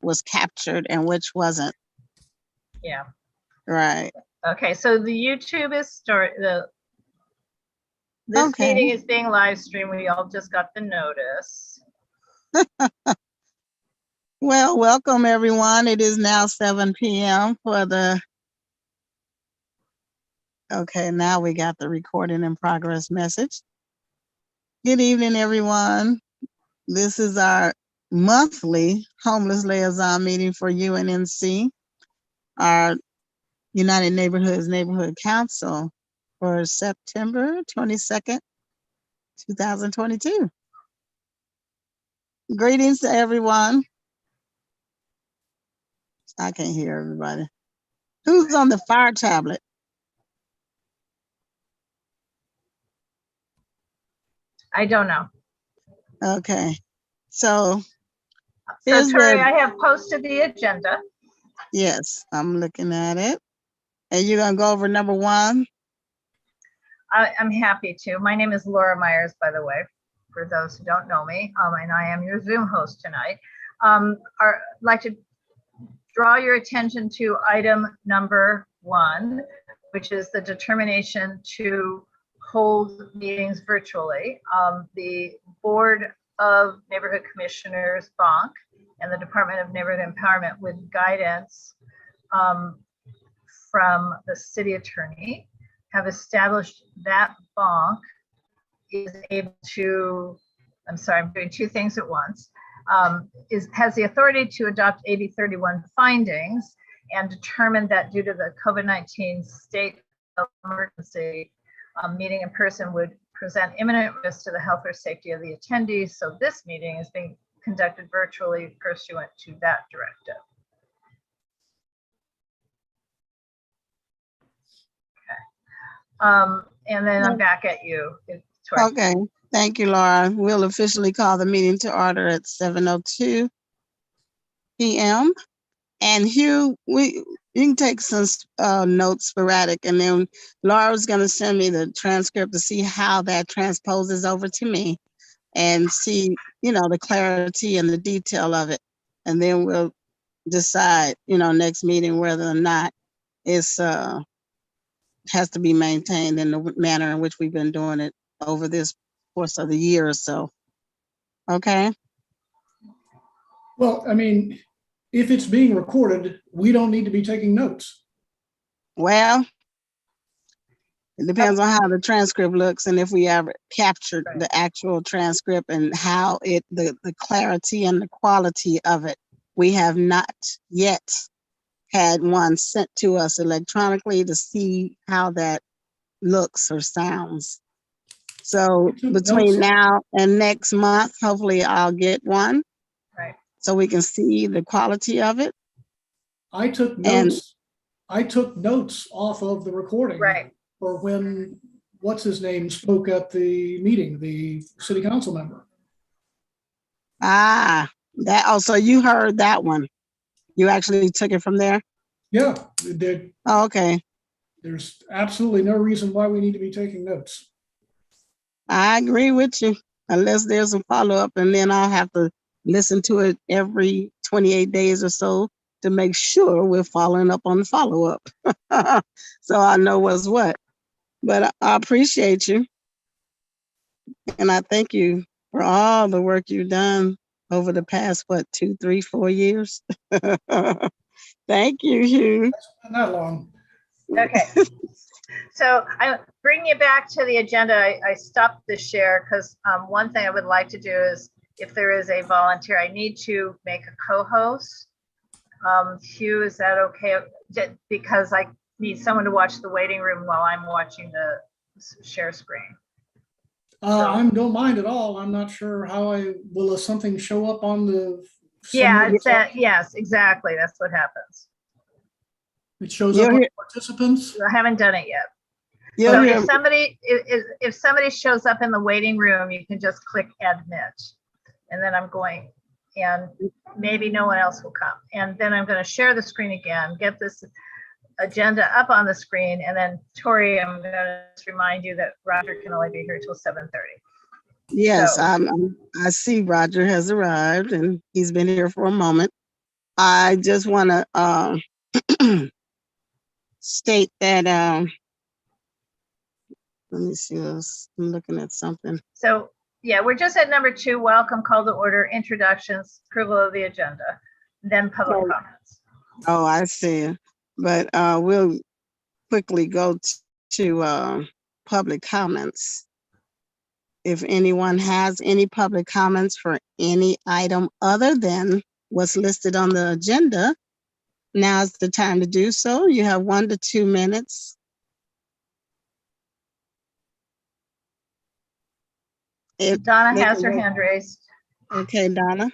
was captured and which wasn't. Yeah. Right. Okay, so the YouTube is this Okay. meeting is being live streamed. We all just got the notice. Well, welcome everyone. It is now 7 p.m. for the, okay, now we got the recording in progress message. Good evening, everyone. This is our monthly Homeless Liaison meeting for UNNC, our United Neighborhoods Neighborhood Council for September 22nd, 2022. Greetings to everyone. I can't hear everybody. Who's on the fire tablet? I don't know. Okay. So Tori, I have posted the agenda. Yes, I'm looking at it. And you're going to go over number 1? I'm happy to. My name is Laura Myers, by the way, for those who don't know me, and I am your Zoom host tonight. I'd like to draw your attention to item number 1, which is the determination to hold meetings virtually. The Board of Neighborhood Commissioners, BONC, and the Department of Neighborhood Empowerment, with guidance from the city attorney, have established that BONC is able to, I'm sorry, I'm doing 2 things at once, has the authority to adopt AB 31 findings and determine that due to the COVID-19 state of emergency, meeting in person would present imminent risk to the health or safety of the attendees. So this meeting is being conducted virtually pursuant to that directive. Okay. And then I'm back at you. Okay. Thank you, Laura. We'll officially call the meeting to order at 7:02 p.m. And Hugh, you can take some notes sporadic, and then Laura's going to send me the transcript to see how that transposes over to me and see, the clarity and the detail of it. And then we'll decide, next meeting whether or not it's has to be maintained in the manner in which we've been doing it over this course of the year or so. Okay. Well, I mean, if it's being recorded, we don't need to be taking notes. Well, it depends on how the transcript looks and if we ever captured the actual transcript and how the clarity and the quality of it. We have not yet had one sent to us electronically to see how that looks or sounds. So between now and next month, hopefully I'll get one. Right. So we can see the quality of it. I took notes. I took notes off of the recording. Right. For when, what's his name, spoke at the meeting, the city council member. So you heard that one. You actually took it from there? Yeah. Oh, okay. There's absolutely no reason why we need to be taking notes. I agree with you, unless there's a follow-up, and then I'll have to listen to it every 28 days or so to make sure we're following up on the follow-up. So I know what's what. But I appreciate you. And I thank you for all the work you've done over the past, 2, 3, 4 years? Thank you, Hugh. Not long. Okay. So I bring you back to the agenda. I stopped the share because one thing I would like to do is, if there is a volunteer, I need to make a co-host. Hugh, is that okay? Because I need someone to watch the waiting room while I'm watching the share screen. I don't mind at all. I'm not sure how will something show up on the. Yeah, yes, exactly. That's what happens. It shows up on participants. I haven't done it yet. So if somebody shows up in the waiting room, you can just click admit, and then I'm going, and maybe no one else will come. And then I'm going to share the screen again, get this agenda up on the screen, and then Tori, I'm going to remind you that Roger can only be here till 7:30. Yes, so, I see Roger has arrived, and he's been here for a moment. I just want to state that, let me see this. I'm looking at something. So, yeah, we're just at number 2, welcome, call to order, introductions, approval of the agenda, then public comments. Oh, I see. But we'll quickly go to public comments. If anyone has any public comments for any item other than what's listed on the agenda, now's the time to do so. You have 1 to 2 minutes. Donna has her hand raised. Okay, Donna.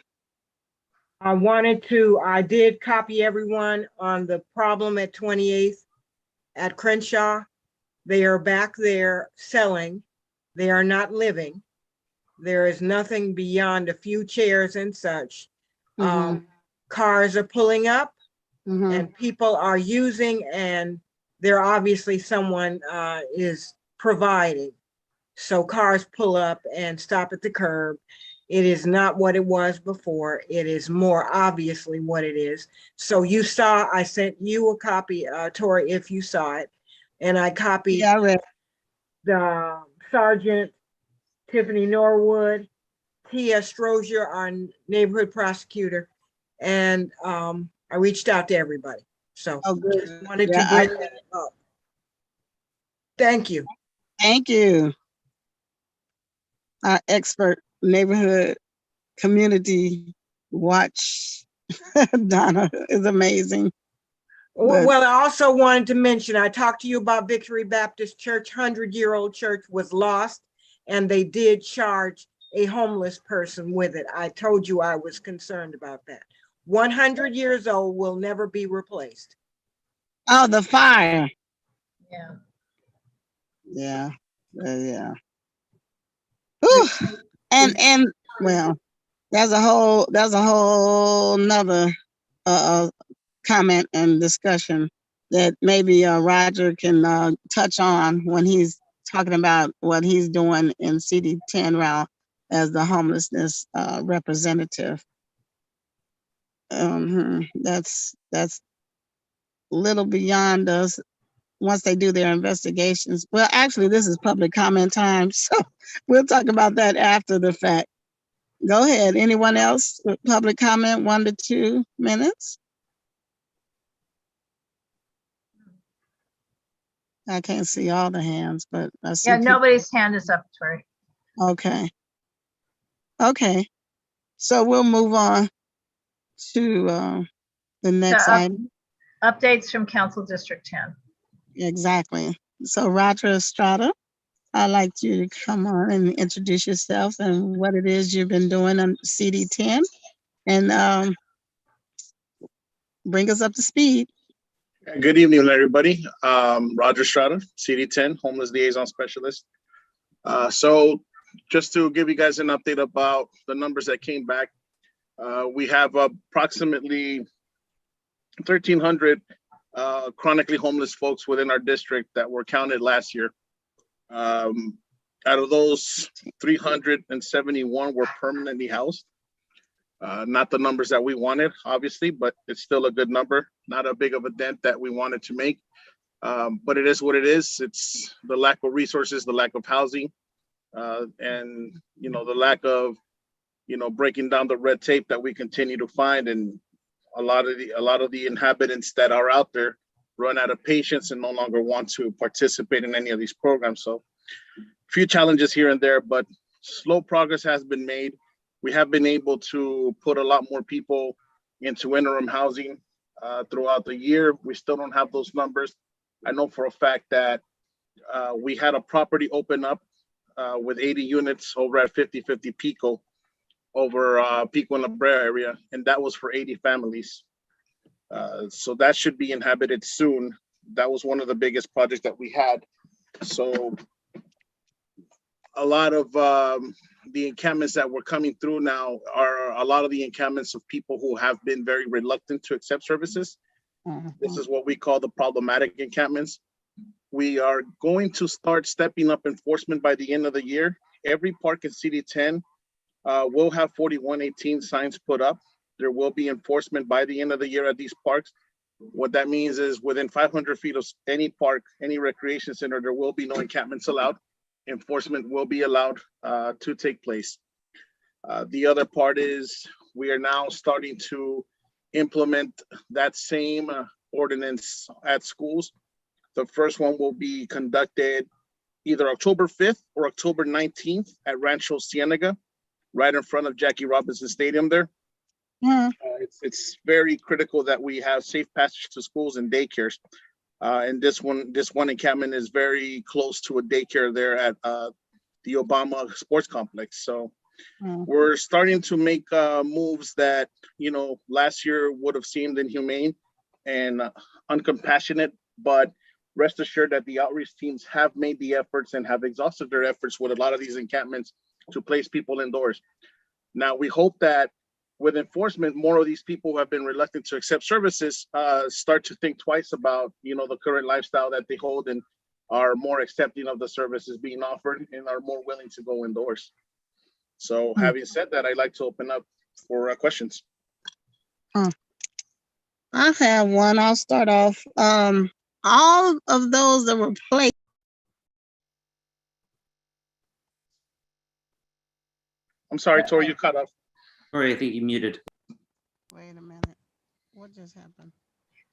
I did copy everyone on the problem at 28th at Crenshaw. They are back there selling. They are not living. There is nothing beyond a few chairs and such. Cars are pulling up and people are using, and they're obviously someone is providing. So cars pull up and stop at the curb. It is not what it was before. It is more obviously what it is. So you saw, I sent you a copy, Tori, if you saw it. And I copied the Sergeant Tiffany Norwood, Tia Strozier, our neighborhood prosecutor. And I reached out to everybody. So just wanted to bring that up. Thank you. Thank you. Our expert neighborhood community watch, Donna, is amazing. Well, I also wanted to mention, I talked to you about Victory Baptist Church, 100-year-old church was lost, and they did charge a homeless person with it. I told you I was concerned about that. 100 years old will never be replaced. Oh, the fire. Yeah. Yeah. Yeah. Whew. And well, there's a whole nother comment and discussion that maybe Roger can touch on when he's talking about what he's doing in CD10 route as the homelessness representative. That's a little beyond us once they do their investigations. Well, actually, this is public comment time, so we'll talk about that after the fact. Go ahead. Anyone else with public comment, 1 to 2 minutes? I can't see all the hands, but I see. Yeah, nobody's hand is up, Tori. Okay. Okay. So we'll move on to the next item. Updates from Council District 10. Exactly. So Roger Estrada, I'd like you to come on and introduce yourself and what it is you've been doing on CD10 and bring us up to speed. Good evening, everybody. Roger Estrada, CD10, Homeless Liaison Specialist. So just to give you guys an update about the numbers that came back, we have approximately 1,300 chronically homeless folks within our district that were counted last year. Out of those, 371 were permanently housed. Not the numbers that we wanted, obviously, but it's still a good number. Not a big of a dent that we wanted to make, but it is what it is. It's the lack of resources, the lack of housing, and the lack of breaking down the red tape that we continue to find. And a lot of the inhabitants that are out there run out of patience and no longer want to participate in any of these programs. So a few challenges here and there, but slow progress has been made. We have been able to put a lot more people into interim housing throughout the year. We still don't have those numbers. I know for a fact that we had a property open up with 80 units over at 5050 Pico, over Pico and La Brea area, and that was for 80 families. So that should be inhabited soon. That was one of the biggest projects that we had. So a lot of the encampments that were coming through now are a lot of the encampments of people who have been very reluctant to accept services. This is what we call the problematic encampments. We are going to start stepping up enforcement by the end of the year. Every park in CD10 will have 4118 signs put up. There will be enforcement by the end of the year at these parks. What that means is within 500 feet of any park, any recreation center, there will be no encampments allowed. Enforcement will be allowed to take place. The other part is we are now starting to implement that same ordinance at schools. The first one will be conducted either October 5th or October 19th at Rancho Cienega, right in front of Jackie Robinson Stadium there. It's very critical that we have safe passage to schools and daycares. And this one encampment is very close to a daycare there at the Obama Sports Complex. So we're starting to make moves that, last year would have seemed inhumane and uncompassionate, but rest assured that the outreach teams have made the efforts and have exhausted their efforts with a lot of these encampments to place people indoors. Now, we hope that with enforcement, more of these people who have been reluctant to accept services start to think twice about, the current lifestyle that they hold and are more accepting of the services being offered and are more willing to go indoors. So having said that, I'd like to open up for questions. I have one. I'll start off. All of those that were placed. I'm sorry, Tori, you cut off. Tori, I think you muted. Wait a minute. What just happened?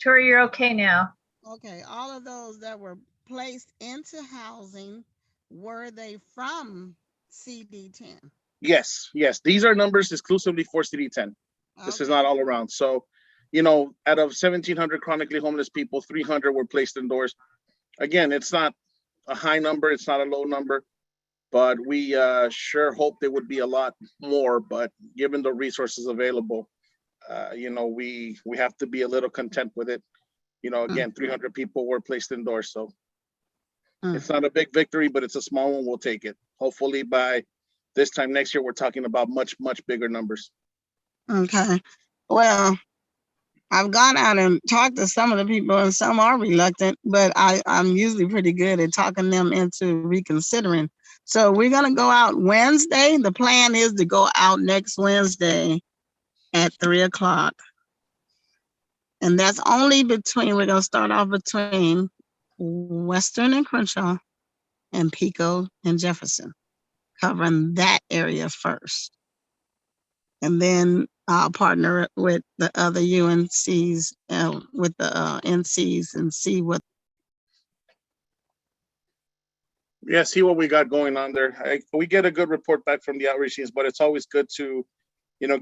Tori, you're okay now. Okay, all of those that were placed into housing, were they from CD10? Yes. These are numbers exclusively for CD10. This is not all around. So, out of 1,700 chronically homeless people, 300 were placed indoors. Again, it's not a high number. It's not a low number, but we sure hope there would be a lot more. But given the resources available, we have to be a little content with it. Again, 300 people were placed indoors. So it's not a big victory, but it's a small one. We'll take it. Hopefully by this time next year, we're talking about much, much bigger numbers. Okay. Well, I've gone out and talked to some of the people, and some are reluctant, but I'm usually pretty good at talking them into reconsidering. So we're going to go out Wednesday. The plan is to go out next Wednesday at 3:00. And that's only we're going to start off between Western and Crenshaw and Pico and Jefferson, covering that area first. And then I'll partner with the other UNCs, with the NCs, and see what. Yeah, see what we got going on there. We get a good report back from the outreach teams, but it's always good to,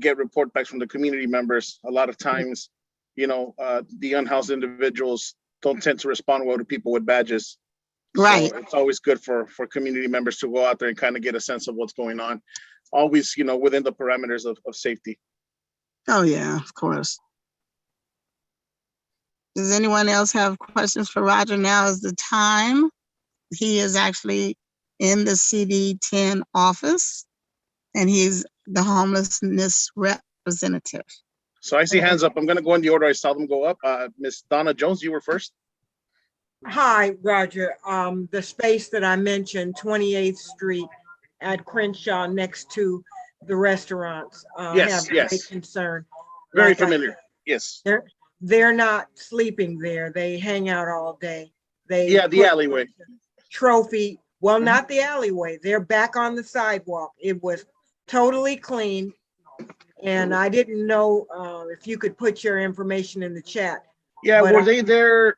get report backs from the community members. A lot of times, the unhoused individuals don't tend to respond well to people with badges. Right. So it's always good for community members to go out there and kind of get a sense of what's going on. Always, within the parameters of safety. Oh, yeah, of course. Does anyone else have questions for Roger? Now is the time. He is actually in the CD10 office, and he's the homelessness representative. So I see hands up. I'm going to go in the order I saw them go up. Miss Donna Jones, you were first. Hi, Roger. The space that I mentioned, 28th Street at Crenshaw, next to the restaurants, Yes. have great concern. Very familiar. Yes. They're not sleeping there. They hang out all day. The alleyway. Trophy. Well, not the alleyway. They're back on the sidewalk. It was totally clean. And I didn't know if you could put your information in the chat. Yeah, were they there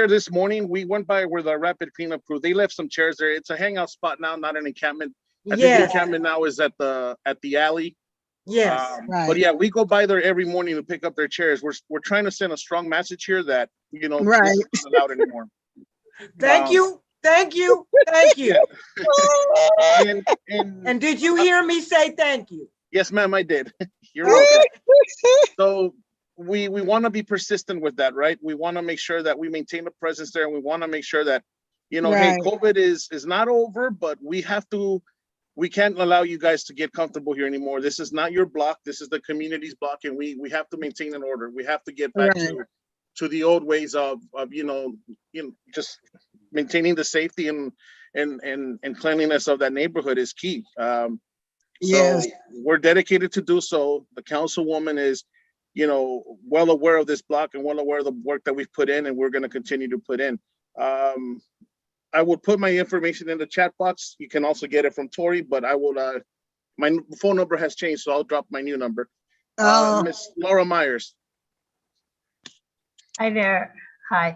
this morning? We went by where the rapid cleanup crew, they left some chairs there. It's a hangout spot now, not an encampment. I think the encampment now is at the alley. Yes. Right. But yeah, we go by there every morning to pick up their chairs. We're trying to send a strong message here that, Right. this isn't allowed anymore. Thank you. And did you hear me say thank you? Yes, ma'am, I did. You're welcome. So we want to be persistent with that, right? We want to make sure that we maintain a presence there, and we want to make sure that, hey, COVID is not over, but we can't allow you guys to get comfortable here anymore. This is not your block. This is the community's block, and we have to maintain an order. We have to get back to the old ways of just maintaining the safety and cleanliness of that neighborhood is key. So we're dedicated to do so. The councilwoman is well aware of this block and well aware of the work that we've put in and we're going to continue to put in. I will put my information in the chat box. You can also get it from Tori, but I will, my phone number has changed, so I'll drop my new number. Miss Laura Myers. Hi there. Hi.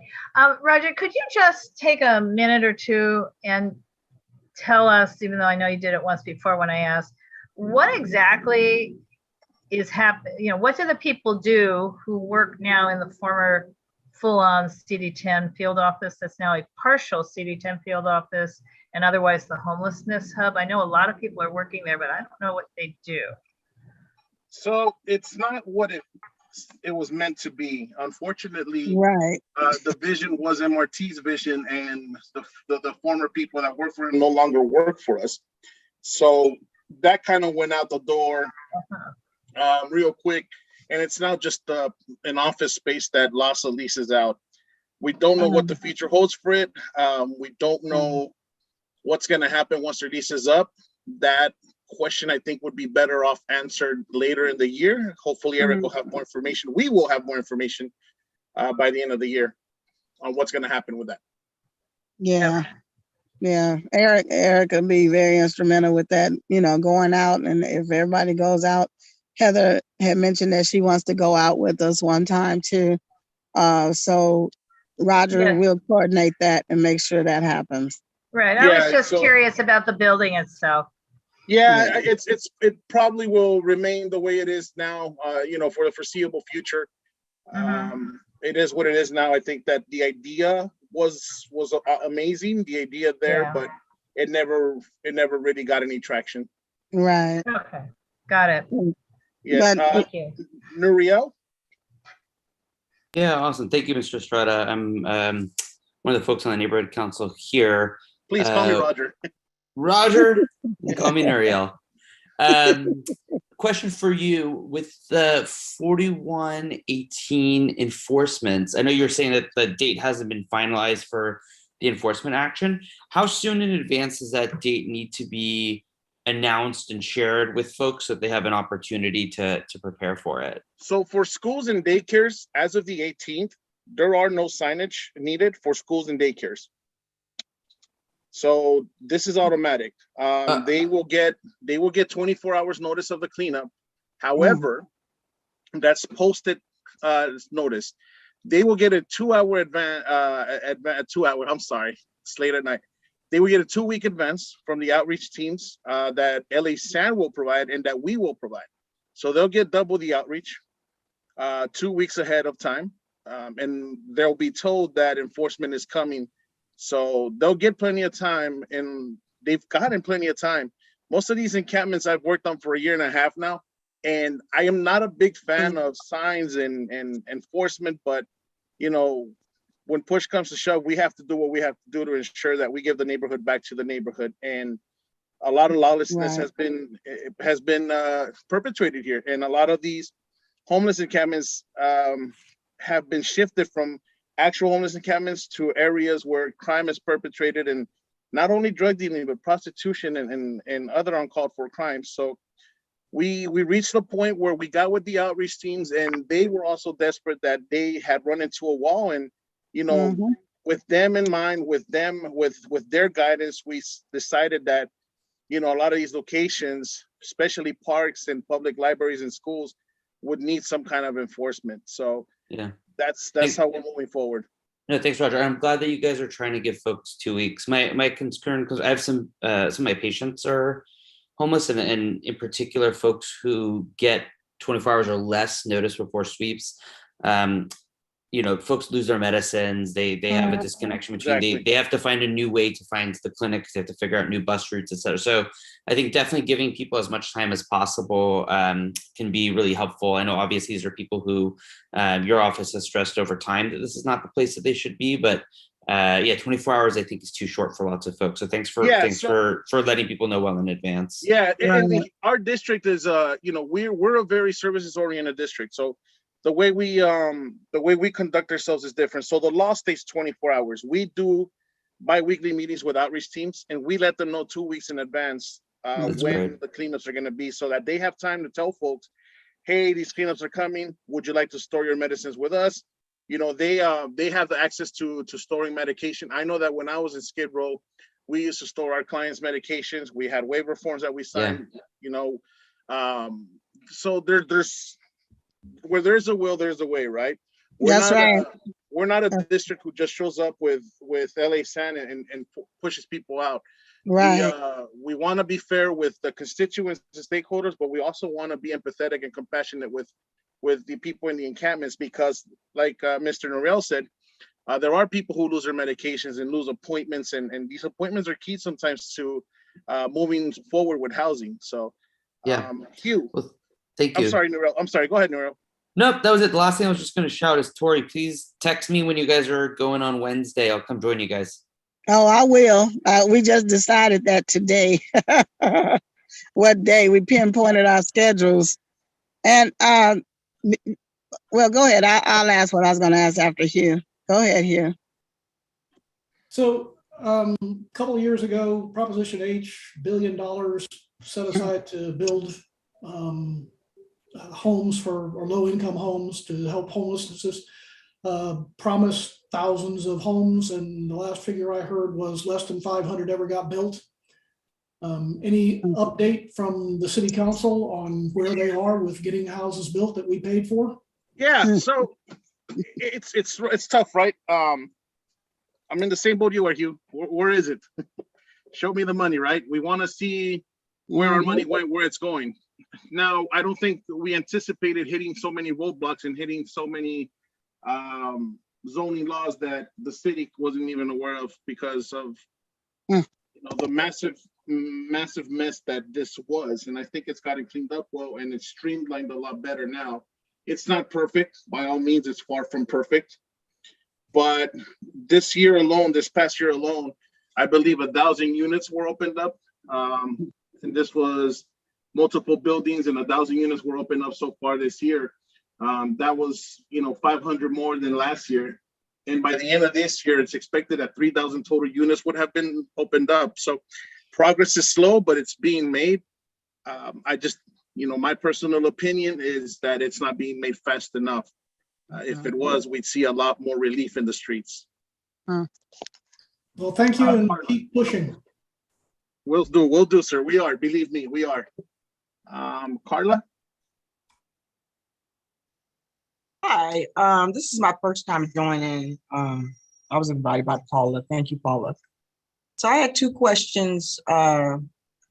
Roger, could you just take a minute or two and tell us, even though I know you did it once before when I asked, what exactly is happening? What do the people do who work now in the former full-on CD10 field office that's now a partial CD10 field office and otherwise the homelessness hub? I know a lot of people are working there, but I don't know what they do. So it's not what it was meant to be. Unfortunately, Right. The vision was MRT's vision, and the former people that work for him no longer work for us. So that kind of went out the door real quick. And it's now just an office space that LASA leases out. We don't know what the future holds for it. We don't know what's going to happen once their lease is up. That question, I think, would be better off answered later in the year. Hopefully, Eric will have more information. We will have more information by the end of the year on what's going to happen with that. Yeah. Yeah. Eric will be very instrumental with that, going out. And if everybody goes out, Heather had mentioned that she wants to go out with us one time too. So Roger will coordinate that and make sure that hains. Right. I was just curious about the building itself. Yeah, it probably will remain the way it is now, for the foreseeable future. It is what it is now. I think that the idea was amazing, the idea there, but it never really got any traction. Right. Okay. Got it. Yes. Thank you. Nuriel? Yeah, awesome. Thank you, Mr. Estrada. I'm one of the folks on the neighborhood council here. Please call me Roger. Roger, call me Nuriel. Question for you, with the 4118 enforcements, I know you're saying that the date hasn't been finalized for the enforcement action. How soon in advance does that date need to be announced and shared with folks so that they have an opportunity to prepare for it? So for schools and daycares, as of the 18th, there are no signage needed for schools and daycares. So this is automatic. They will get 24 hours notice of the cleanup. However, that's posted notice. They will get a 2-hour advance. I'm sorry, it's late at night. They will get a 2-week advance from the outreach teams that LA San will provide and that we will provide. So they'll get double the outreach 2 weeks ahead of time. And they'll be told that enforcement is coming. So they'll get plenty of time, and they've gotten plenty of time. Most of these encampments I've worked on for 1.5 years now, and I am not a big fan of signs and enforcement, but when push comes to shove, we have to do what we have to do to ensure that we give the neighborhood back to the neighborhood. And a lot of lawlessness has been perpetrated here, and a lot of these homeless encampments have been shifted from actual homeless encampments to areas where crime is perpetrated, and not only drug dealing, but prostitution and other uncalled for crimes. So we reached the point where we got with the outreach teams, and they were also desperate that they had run into a wall. And with them in mind, with their guidance, we decided that a lot of these locations, especially parks and public libraries and schools, would need some kind of enforcement. So that's how we're moving forward. No, thanks, Roger. I'm glad that you guys are trying to give folks 2 weeks. My concern, because I have some of my patients are homeless, and in particular, folks who get 24 hours or less notice before sweeps. Folks lose their medicines. They have a disconnection between. They have to find a new way to find the clinics. They have to figure out new bus routes, et cetera. So I think definitely giving people as much time as possible can be really helpful. I know obviously these are people who your office has stressed over time that this is not the place that they should be, but 24 hours I think is too short for lots of folks. So thanks for letting people know well in advance. Yeah, and our district is we're a very services oriented district. So the way we conduct ourselves is different. So the law states 24 hours. We do bi-weekly meetings with outreach teams, and we let them know 2 weeks in advance when the cleanups are going to be, so that they have time to tell folks, hey, these cleanups are coming. Would you like to store your medicines with us? You know, they have the access to storing medication. I know that when I was in Skid Row, we used to store our clients' medications. We had waiver forms that we signed. You know, so there's where there's a will, there's a way, right? That's right. We're not a district who just shows up with LA San and pushes people out. Right. We want to be fair with the constituents and stakeholders, but we also want to be empathetic and compassionate with the people in the encampments, because like Mr. Norell said, there are people who lose their medications and lose appointments, and these appointments are key sometimes to moving forward with housing. So Hugh, well, thank you. I'm sorry, Norell. I'm sorry. Go ahead, Norell. Nope, that was it. The last thing I was just going to shout is, Tori, please text me when you guys are going on Wednesday. I'll come join you guys. Oh, I will. We just decided that today. What day? We pinpointed our schedules. And well, go ahead. I'll ask what I was going to ask after Hugh. Go ahead, Hugh. So a couple of years ago, Proposition H, $1 billion set aside to build homes for, or low-income homes to help homelessness, promised thousands of homes, and the last figure I heard was less than 500 ever got built. Any update from the city council on where they are with getting houses built that we paid for? Yeah, so it's tough, right? I'm in the same boat you are, Hugh. Where is it? Show me the money, right? We want to see where our money went, where it's going. Now, I don't think we anticipated hitting so many roadblocks and hitting so many zoning laws that the city wasn't even aware of, because of you know, the massive mess that this was. And I think it's gotten cleaned up well, and it's streamlined a lot better now. It's not perfect, by all means. It's far from perfect, but this past year alone, I believe 1,000 units were opened up, and this was multiple buildings, and 1,000 units were opened up so far this year. That was, 500 more than last year. And by the end of this year, it's expected that 3,000 total units would have been opened up. So progress is slow, but it's being made. I just, my personal opinion is that it's not being made fast enough. If it was, we'd see a lot more relief in the streets. Well, thank you, and keep pushing. We'll do, sir. We are, believe me, we are. Carla? Hi, this is my first time joining. I was invited by Paula. Thank you, Paula. So I had two questions,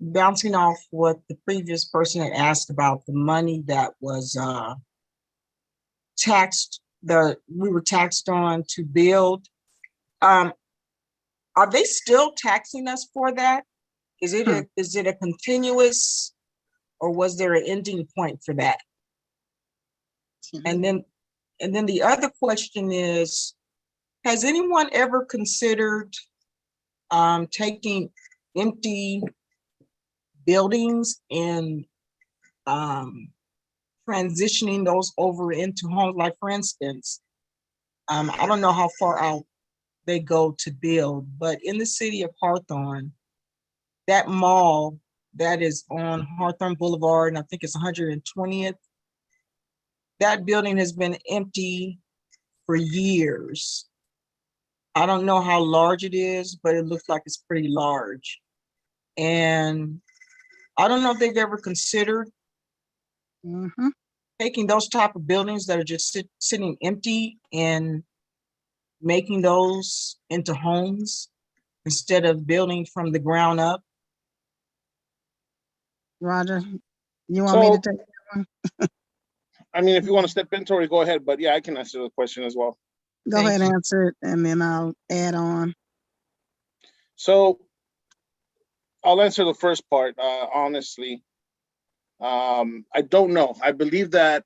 bouncing off what the previous person had asked about the money that was we were taxed on to build. Are they still taxing us for that? Is it a continuous, or was there an ending point for that? And then the other question is, has anyone ever considered taking empty buildings and transitioning those over into homes? Like, for instance, I don't know how far out they go to build, but in the city of Hawthorne, that mall that is on Hawthorne Boulevard, and I think it's 120th, that building has been empty for years. I don't know how large it is, but it looks like it's pretty large. And I don't know if they've ever considered taking those type of buildings that are just sitting empty and making those into homes instead of building from the ground up. Roger, you want me to take that one? I mean, if you want to step in, Tori, go ahead. But yeah, I can answer the question as well. Go ahead and answer it, and then I'll add on. So I'll answer the first part, honestly. I don't know. I believe that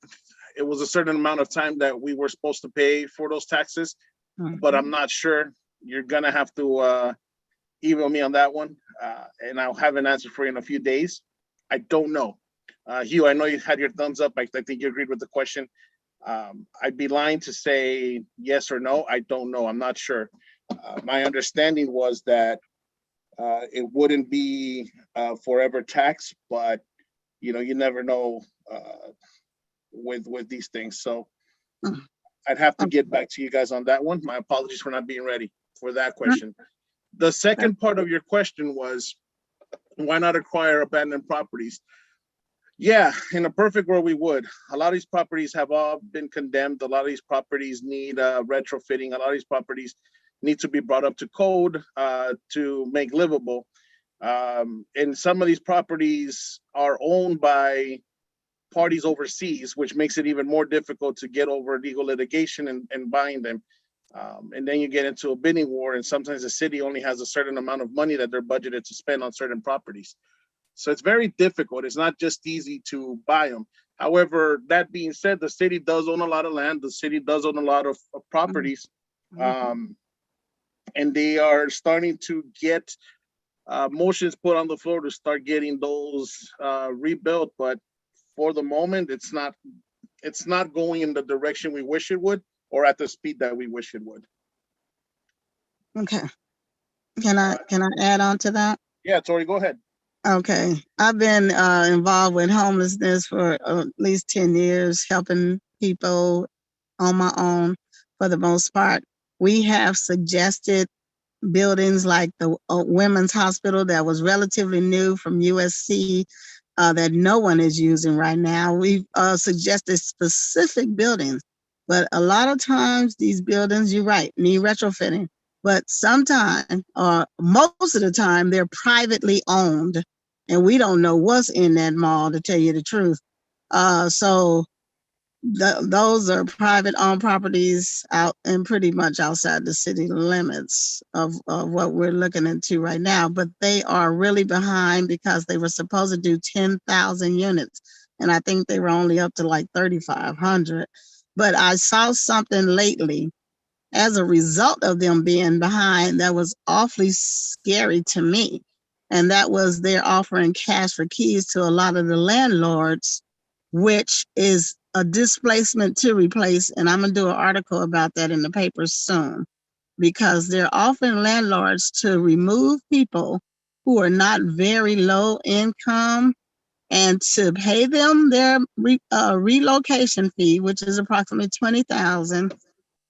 it was a certain amount of time that we were supposed to pay for those taxes, but I'm not sure. You're going to have to email me on that one, and I'll have an answer for you in a few days. I don't know. Hugh, I know you had your thumbs up. I think you agreed with the question. I'd be lying to say yes or no. I don't know. I'm not sure. My understanding was that it wouldn't be forever tax, but you never know with these things. So Mm. I'd have to get back to you guys on that one. My apologies for not being ready for that question. The second part of your question was, why not acquire abandoned properties? Yeah, in a perfect world, we would. A lot of these properties have all been condemned. A lot of these properties need retrofitting. A lot of these properties need to be brought up to code to make livable. And some of these properties are owned by parties overseas, which makes it even more difficult to get over legal litigation and buying them. And then you get into a bidding war, and sometimes the city only has a certain amount of money that they're budgeted to spend on certain properties. So it's very difficult. It's not just easy to buy them. However, that being said, the city does own a lot of land. The city does own a lot of properties. And they are starting to get motions put on the floor to start getting those rebuilt. But for the moment, it's not going in the direction we wish it would, or at the speed that we wish it would. Okay. Can I add on to that? Yeah, Tori, go ahead. Okay. I've been involved with homelessness for at least 10 years, helping people on my own for the most part. We have suggested buildings like the Women's Hospital that was relatively new from USC that no one is using right now. We've suggested specific buildings, but a lot of times these buildings, you're right, need retrofitting. But sometimes, or most of the time, they're privately owned, and we don't know what's in that mall, to tell you the truth. So those are private owned properties out and pretty much outside the city limits of what we're looking into right now. But they are really behind because they were supposed to do 10,000 units. And I think they were only up to like 3,500. But I saw something lately as a result of them being behind that was awfully scary to me. And that was they're offering cash for keys to a lot of the landlords, which is a displacement to replace. And I'm going to do an article about that in the paper soon, because they're offering landlords to remove people who are not very low income and to pay them their relocation fee, which is approximately $20,000,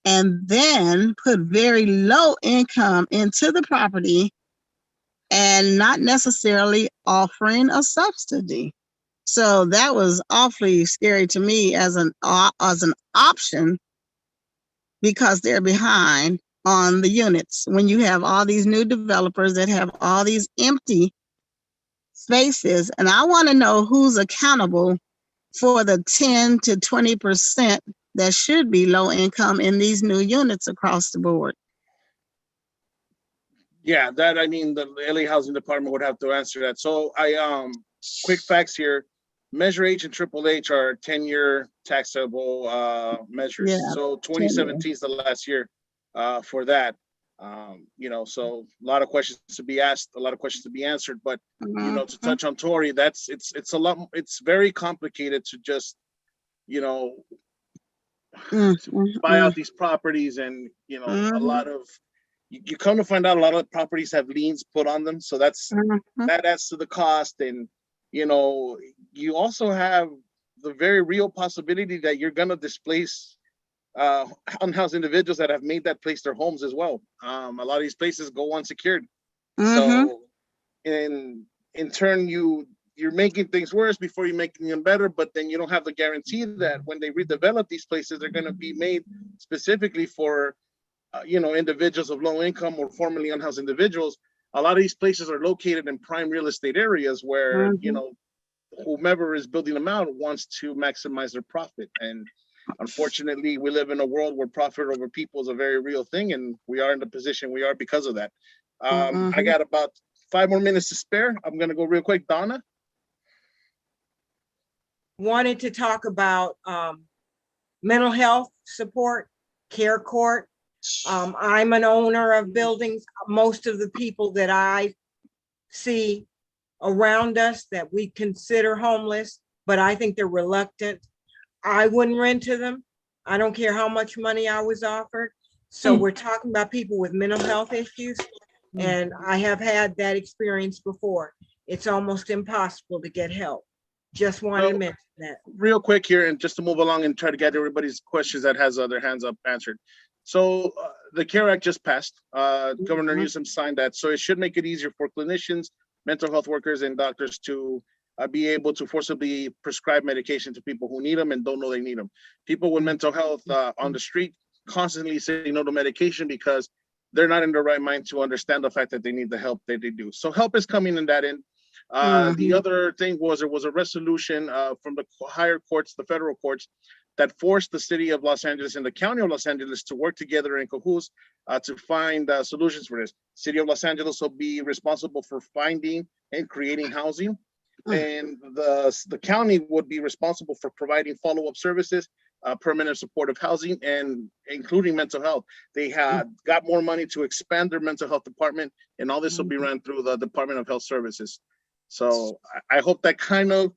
and then put very low income into the property and not necessarily offering a subsidy. So that was awfully scary to me as an option, because they're behind on the units. When you have all these new developers that have all these empty spaces, and I want to know who's accountable for the 10 to 20% that should be low income in these new units across the board. Yeah, I mean, the LA Housing Department would have to answer that. So quick facts here. Measure H and Triple H are 10-year taxable measures. Yeah, so 2017 is the last year for that. So a lot of questions to be asked, a lot of questions to be answered. But to touch on Tori, it's a lot. It's very complicated to just buy out these properties, and a lot of you come to find out a lot of properties have liens put on them, so that adds to the cost. And you also have the very real possibility that you're going to displace unhoused individuals that have made that place their homes as well. A lot of these places go unsecured, so in turn you're making things worse before you're making them better. But then you don't have the guarantee that when they redevelop these places, they're going to be made specifically for individuals of low income or formerly unhoused individuals. A lot of these places are located in prime real estate areas where whomever is building them out wants to maximize their profit. And unfortunately, we live in a world where profit over people is a very real thing, and we are in the position we are because of that. I got about 5 more minutes to spare. I'm going to go real quick. Donna? Wanted to talk about mental health support, care court. I'm an owner of buildings. Most of the people that I see around us that we consider homeless, but I think they're reluctant. I wouldn't rent to them. I don't care how much money I was offered. So we're talking about people with mental health issues, and I have had that experience before. It's almost impossible to get help. Just wanted to So, mention that. real quick here, and just to move along and try to get everybody's questions that has their hands up answered. So the CARE Act just passed. Governor Newsom signed that, so it should make it easier for clinicians, mental health workers, and doctors to be able to forcibly prescribe medication to people who need them and don't know they need them. People with mental health on the street constantly say no to medication because they're not in their right mind to understand the fact that they need the help that they do. So help is coming in that end. The other thing was there was a resolution from the higher courts, the federal courts, that forced the city of Los Angeles and the county of Los Angeles to work together in cahoots to find solutions for this. City of Los Angeles will be responsible for finding and creating housing, and the county would be responsible for providing follow-up services, permanent supportive housing, and including mental health. They had got more money to expand their mental health department, and all this will be run through the Department of Health Services. So I hope that kind of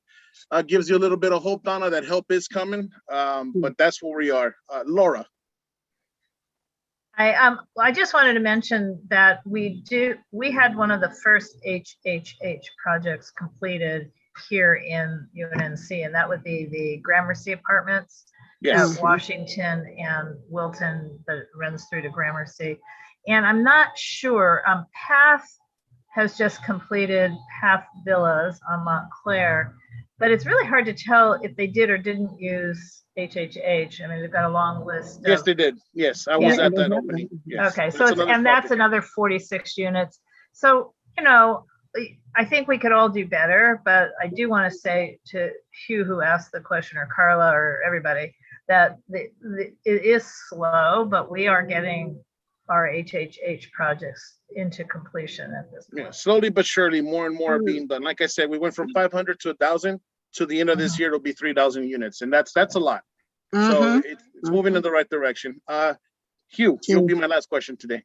gives you a little bit of hope, Donna, that help is coming. But that's where we are. Laura. I just wanted to mention that we had one of the first HHH projects completed here in UNNC, and that would be the Gramercy Apartments at Washington and Wilton that runs through to Gramercy. And I'm not sure, Path has just completed Path Villas on Montclair, but it's really hard to tell if they did or didn't use HHH. I mean, they've got a long list. Yes, they did. Yes, I was at that opening. Yes. Okay, so that's another 46 units. So, you know, I think we could all do better, but I do want to say to Hugh, who asked the question, or Carla, or everybody, that it is slow, but we are getting our HHH projects into completion at this point. Yeah, slowly but surely, more and more are being done. Like I said, we went from 500 to 1,000. To the end of this year, it'll be 3,000 units, and that's a lot. So it's moving in the right direction. Hugh, you'll be my last question today.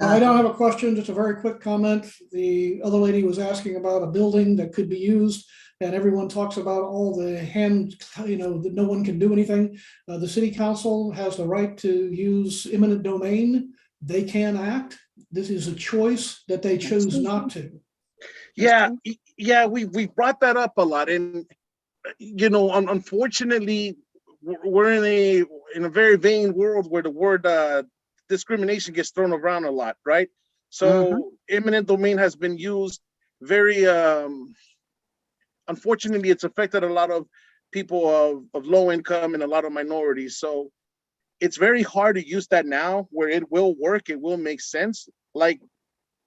I don't have a question, just a very quick comment. The other lady was asking about a building that could be used, and everyone talks about all the that no one can do anything. The city council has the right to use eminent domain. They can act. This is a choice that they chose not to. Yeah, we brought that up a lot, and unfortunately, we're in a very vain world where the word discrimination gets thrown around a lot, right? So eminent domain has been used very unfortunately. It's affected a lot of people of low income and a lot of minorities. So it's very hard to use that now, where it will work, it will make sense. Like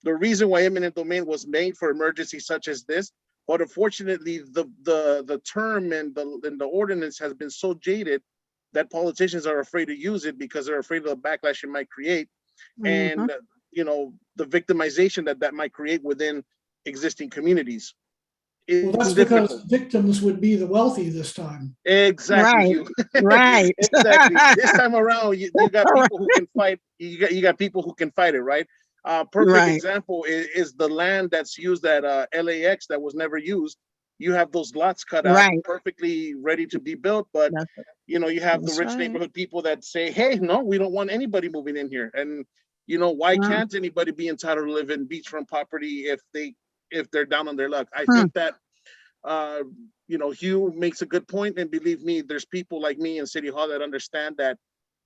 the reason why eminent domain was made for emergencies such as this, but unfortunately the term and the ordinance has been so jaded that politicians are afraid to use it because they're afraid of the backlash it might create, and the victimization that might create within existing communities. Well, that's because victims would be the wealthy this time. Exactly. Right. Exactly. This time around, you got people who can fight. You got people who can fight it, right? Perfect example is the land that's used at LAX that was never used. You have those lots cut out, perfectly ready to be built, but you have the rich neighborhood people that say, "Hey, no, we don't want anybody moving in here." And why can't anybody be entitled to live in beachfront property if they're down on their luck? I think that Hugh makes a good point, and believe me, there's people like me in City Hall that understand that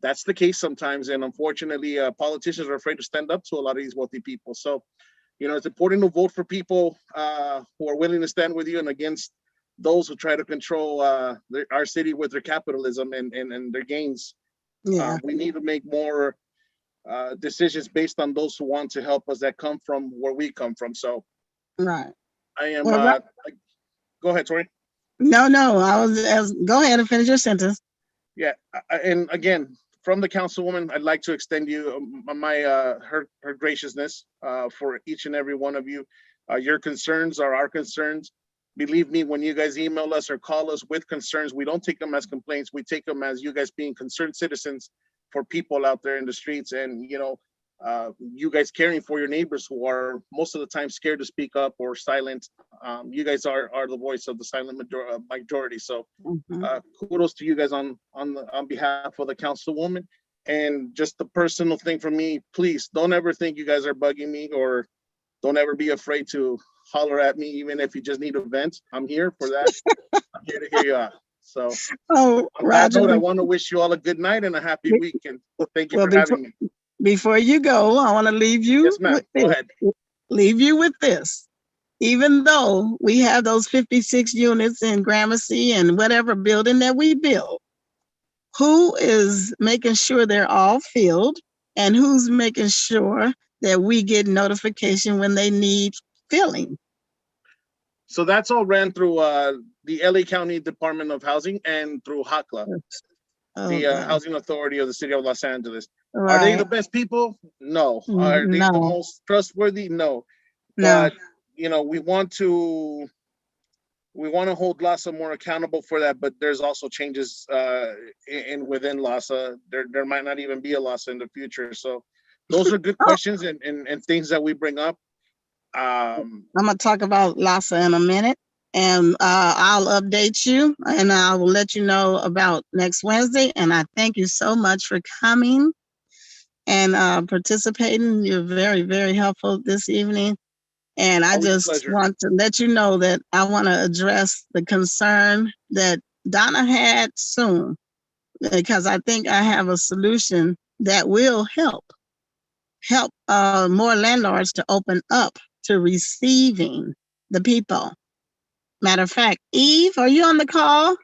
that's the case sometimes, and unfortunately, politicians are afraid to stand up to a lot of these wealthy people. So, it's important to vote for people who are willing to stand with you and against those who try to control our city with their capitalism and their gains. We need to make more decisions based on those who want to help us, that come from where we come from. So, I am. Go ahead, Tori. No, go ahead and finish your sentence. Yeah, and again, from the councilwoman, I'd like to extend you her graciousness for each and every one of you. Your concerns are our concerns. Believe me, when you guys email us or call us with concerns, we don't take them as complaints. We take them as you guys being concerned citizens for people out there in the streets, and you guys caring for your neighbors who are most of the time scared to speak up or silent. You guys are the voice of the silent majority. So kudos to you guys on behalf of the councilwoman. And just the personal thing from me, please don't ever think you guys are bugging me, or don't ever be afraid to holler at me, even if you just need a vent. I'm here for that. I'm here to hear you out. So Oh, on that Roger, note, I want to wish you all a good night and a happy Be- weekend. Thank you well, for having me. before you go, I want to leave you Yes, ma'am. with Go this. ahead. Leave you with this. Even though we have those 56 units in Gramercy and whatever building that we build, who is making sure they're all filled, and who's making sure that we get notification when they need filling? So that's all ran through the LA County Department of Housing and through HACLA, the Okay. Housing Authority of the City of Los Angeles. Are they the Right. best people? No. Are they the No, most trustworthy? No. no. But we want to hold LASA more accountable for that. But there's also changes within LASA. There might not even be a LASA in the future. So those are good questions and things that we bring up. I'm gonna talk about LASA in a minute, and I'll update you, and I will let you know about next Wednesday. And I thank you so much for coming and participating. You're very, very helpful this evening. And I Always a just pleasure. want to let you know that I want to address the concern that Donna had soon, because I think I have a solution that will help more landlords to open up to receiving the people. Matter of fact, Eve, are you on the call?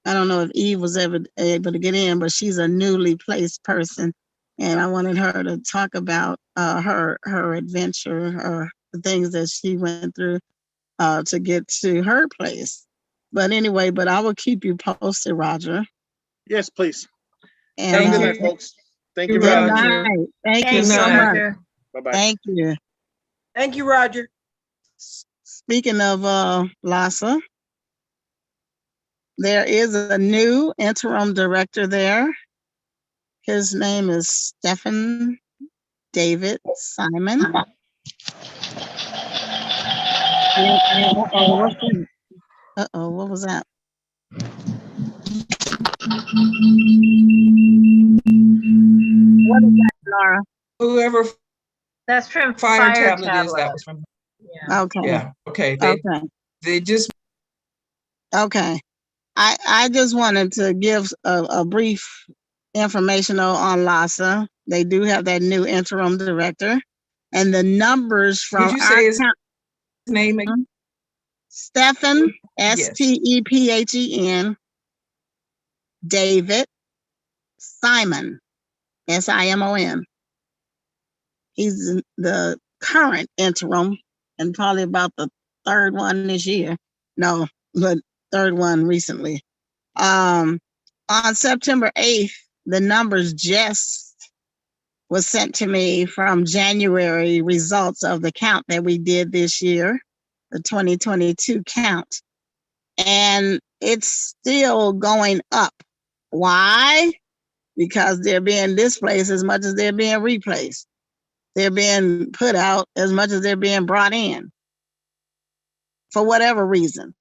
I don't know if Eve was ever able to get in, but she's a newly placed person, and I wanted her to talk about her adventure, or the things that she went through to get to her place. But anyway, I will keep you posted, Roger. Yes, please. And Have a good night, folks. Thank you good very much. night. Thank you Thank so you, much. Roger. Bye-bye. Thank you. Thank you, Roger. Speaking of LASA, there is a new interim director there. His name is Stephen David Simon. Uh-oh, what was that? What is that, Laura? Whoever That's from fire tablet is, that was from, Yeah. Okay. yeah, okay. Okay. They just, Okay. I just wanted to give a brief informational on LASA. They do have that new interim director, and the numbers from did you our say his count, name again? Stephen, Yes. Stephen, David Simon, Simon. He's the current interim, and probably about the third one this year. No, but third one recently. On September 8th, the numbers just was sent to me from January results of the count that we did this year, the 2022 count. And it's still going up. Why? Because they're being displaced as much as they're being replaced. They're being put out as much as they're being brought in, for whatever reason.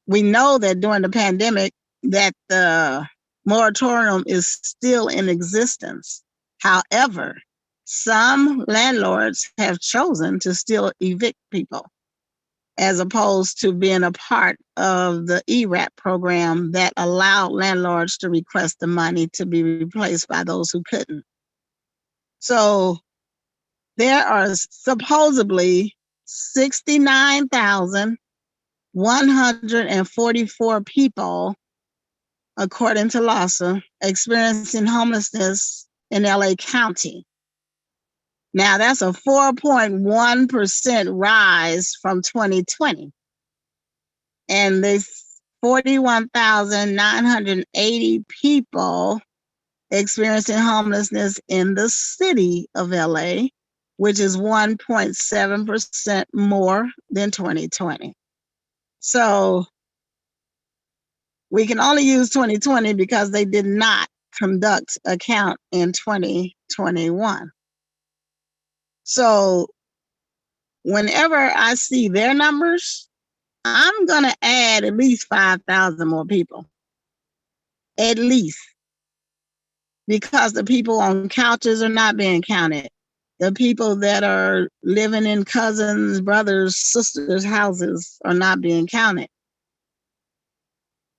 We know that during the pandemic that the moratorium is still in existence. However, some landlords have chosen to still evict people, as opposed to being a part of the ERAP program that allowed landlords to request the money to be replaced by those who couldn't. So there are supposedly 69,144 people, according to LASA, experiencing homelessness in LA County. Now, that's a 4.1% rise from 2020. And there's 41,980 people experiencing homelessness in the city of LA, which is 1.7% more than 2020. So we can only use 2020 because they did not conduct a count in 2021. So whenever I see their numbers, I'm going to add at least 5,000 more people. At least. Because the people on couches are not being counted. The people that are living in cousins, brothers, sisters' houses are not being counted.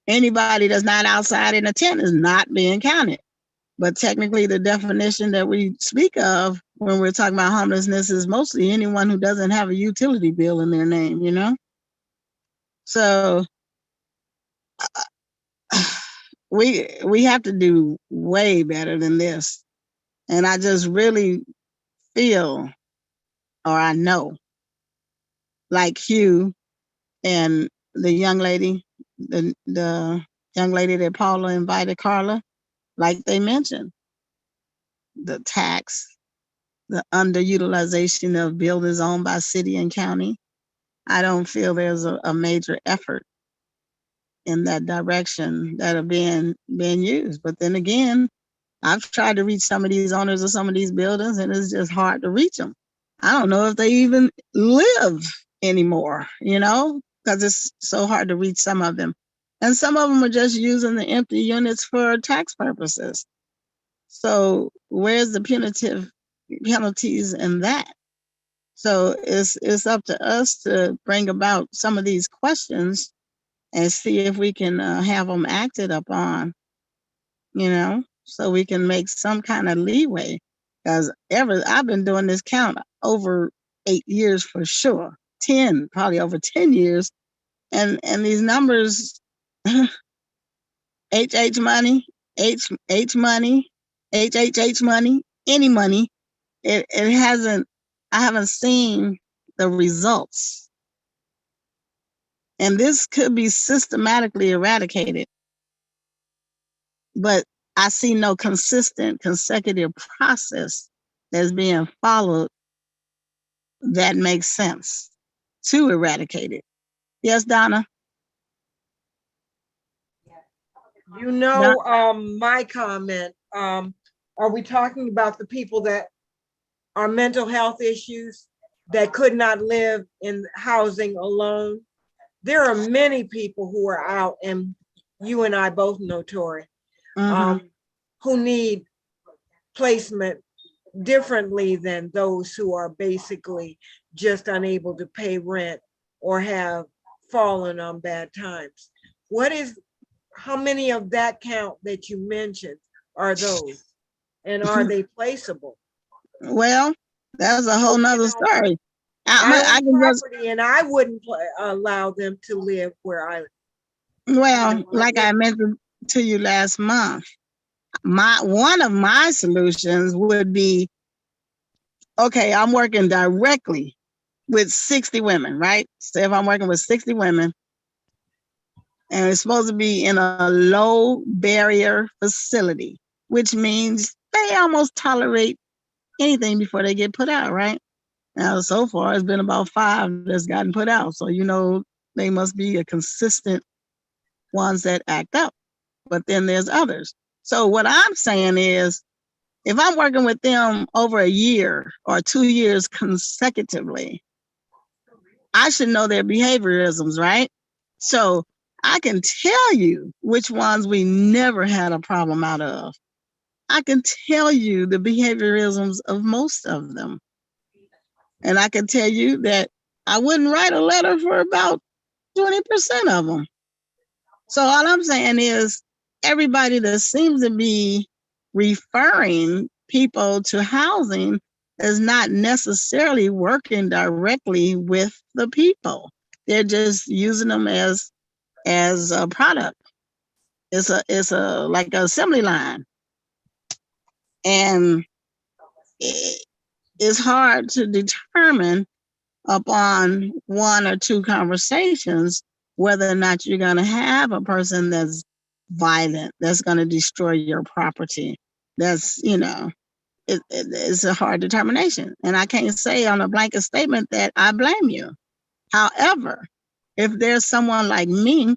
Anybody that's not outside in a tent is not being counted. But technically, the definition that we speak of when we're talking about homelessness is mostly anyone who doesn't have a utility bill in their name, you know? So we have to do way better than this. And I just really feel, or I know, like Hugh and the young lady, the young lady that Paula invited, Carla, like they mentioned, the tax, the underutilization of buildings owned by city and county. I don't feel there's a major effort in that direction that are being used. But then again, I've tried to reach some of these owners of some of these buildings, and it's just hard to reach them. I don't know if they even live anymore, you know, because it's so hard to reach some of them. And some of them are just using the empty units for tax purposes. So where's the penalties in that? So it's up to us to bring about some of these questions and see if we can have them acted upon, you know, so we can make some kind of leeway. Because I've been doing this count over 8 years for sure, 10, probably over 10 years. And these numbers, HH money, H money, HHH money, any money, it hasn't, I haven't seen the results. And this could be systematically eradicated. But I see no consistent consecutive process that's being followed that makes sense to eradicate it. Yes, Donna? You know, my comment, are we talking about the people that are mental health issues that could not live in housing alone? There are many people who are out, and you and I both know, Tori, who need placement differently than those who are basically just unable to pay rent or have fallen on bad times. How many of that count that you mentioned are those? And are they placeable? Well, that's a whole nother story. I own property and I wouldn't allow them to live where I live. Well, like I mentioned to you last month, one of my solutions would be, okay, I'm working directly with 60 women, right? So if I'm working with 60 women, and it's supposed to be in a low barrier facility, which means they almost tolerate anything before they get put out, right? Now, so far, it's been about 5 that's gotten put out. So, you know, they must be a consistent ones that act up. But then there's others. So what I'm saying is, if I'm working with them over a year or 2 years consecutively, I should know their behaviorisms, right? So I can tell you which ones we never had a problem out of. I can tell you the behaviorisms of most of them. And I can tell you that I wouldn't write a letter for about 20% of them. So all I'm saying is everybody that seems to be referring people to housing is not necessarily working directly with the people. They're just using them as a product. It's a like an assembly line. And it's hard to determine upon 1 or 2 conversations whether or not you're going to have a person that's violent, that's going to destroy your property. That's, you know, it's a hard determination. And I can't say on a blanket statement that I blame you. However, if there's someone like me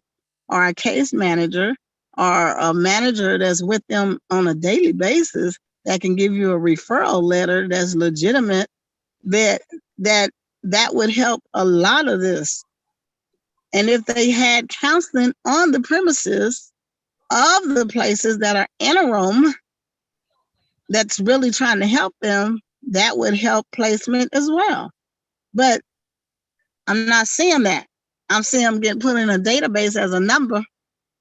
or a case manager or a manager that's with them on a daily basis that can give you a referral letter that's legitimate, that would help a lot of this. And if they had counseling on the premises of the places that are interim, that's really trying to help them, that would help placement as well. But I'm not seeing that. I'm seeing them get put in a database as a number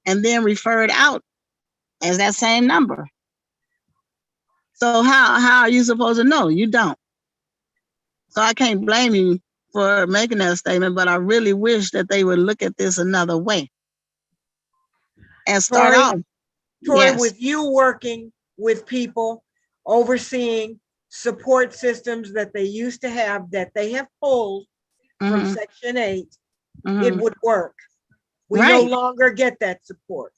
and then referred out as that same number. So how are you supposed to know? You don't. So I can't blame you for making that statement, but I really wish that they would look at this another way and start Tori, off. Tori, Yes. with you working with people, overseeing support systems that they used to have that they have pulled from Mhm, Section 8, it mhm. would work. We no Right. longer get that support.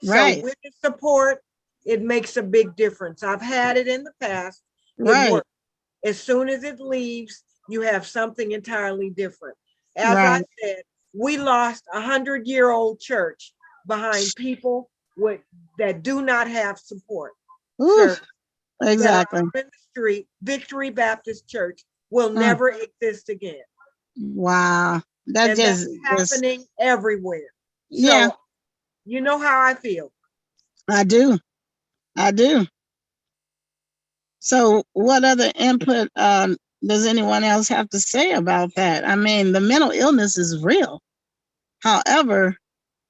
So Right. with the support, it makes a big difference. I've had it in the past. It Right. works. As soon as it leaves, you have something entirely different. As Right. I said, we lost a 100-year-old church behind people that do not have support. Oof. That are Exactly. out in the street. Victory Baptist Church will Mm. never exist again. Wow. That And that's just happening everywhere. yeah, So you know how I feel. I do. I do. So what other input does anyone else have to say about that? I mean, the mental illness is real. However,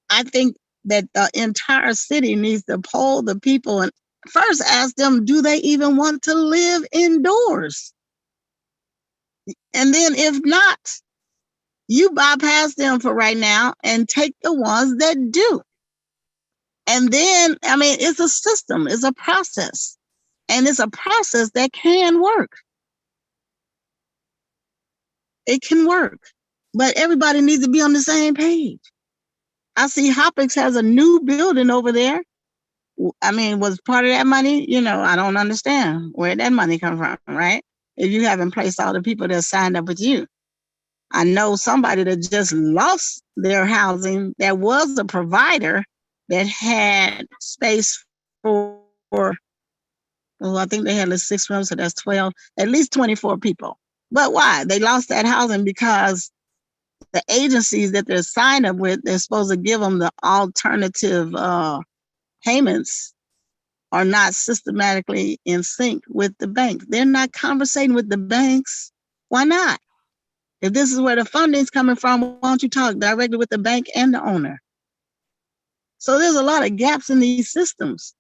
I think that the entire city needs to poll the people and first ask them, do they even want to live indoors? And then if not, you bypass them for right now and take the ones that do. And then, I mean, it's a system, it's a process, and it's a process that can work. It can work, but everybody needs to be on the same page. I see Hopix has a new building over there. I mean, was part of that money? You know, I don't understand where that money come from, right? If you haven't placed all the people that signed up with you. I know somebody that just lost their housing that was a provider that had space for, well, I think they had 6 rooms, so that's 12, at least 24 people. But why? They lost that housing because the agencies that they're signed up with, they're supposed to give them the alternative payments are not systematically in sync with the bank. They're not conversating with the banks. Why not? If this is where the funding's coming from, why don't you talk directly with the bank and the owner? So there's a lot of gaps in these systems,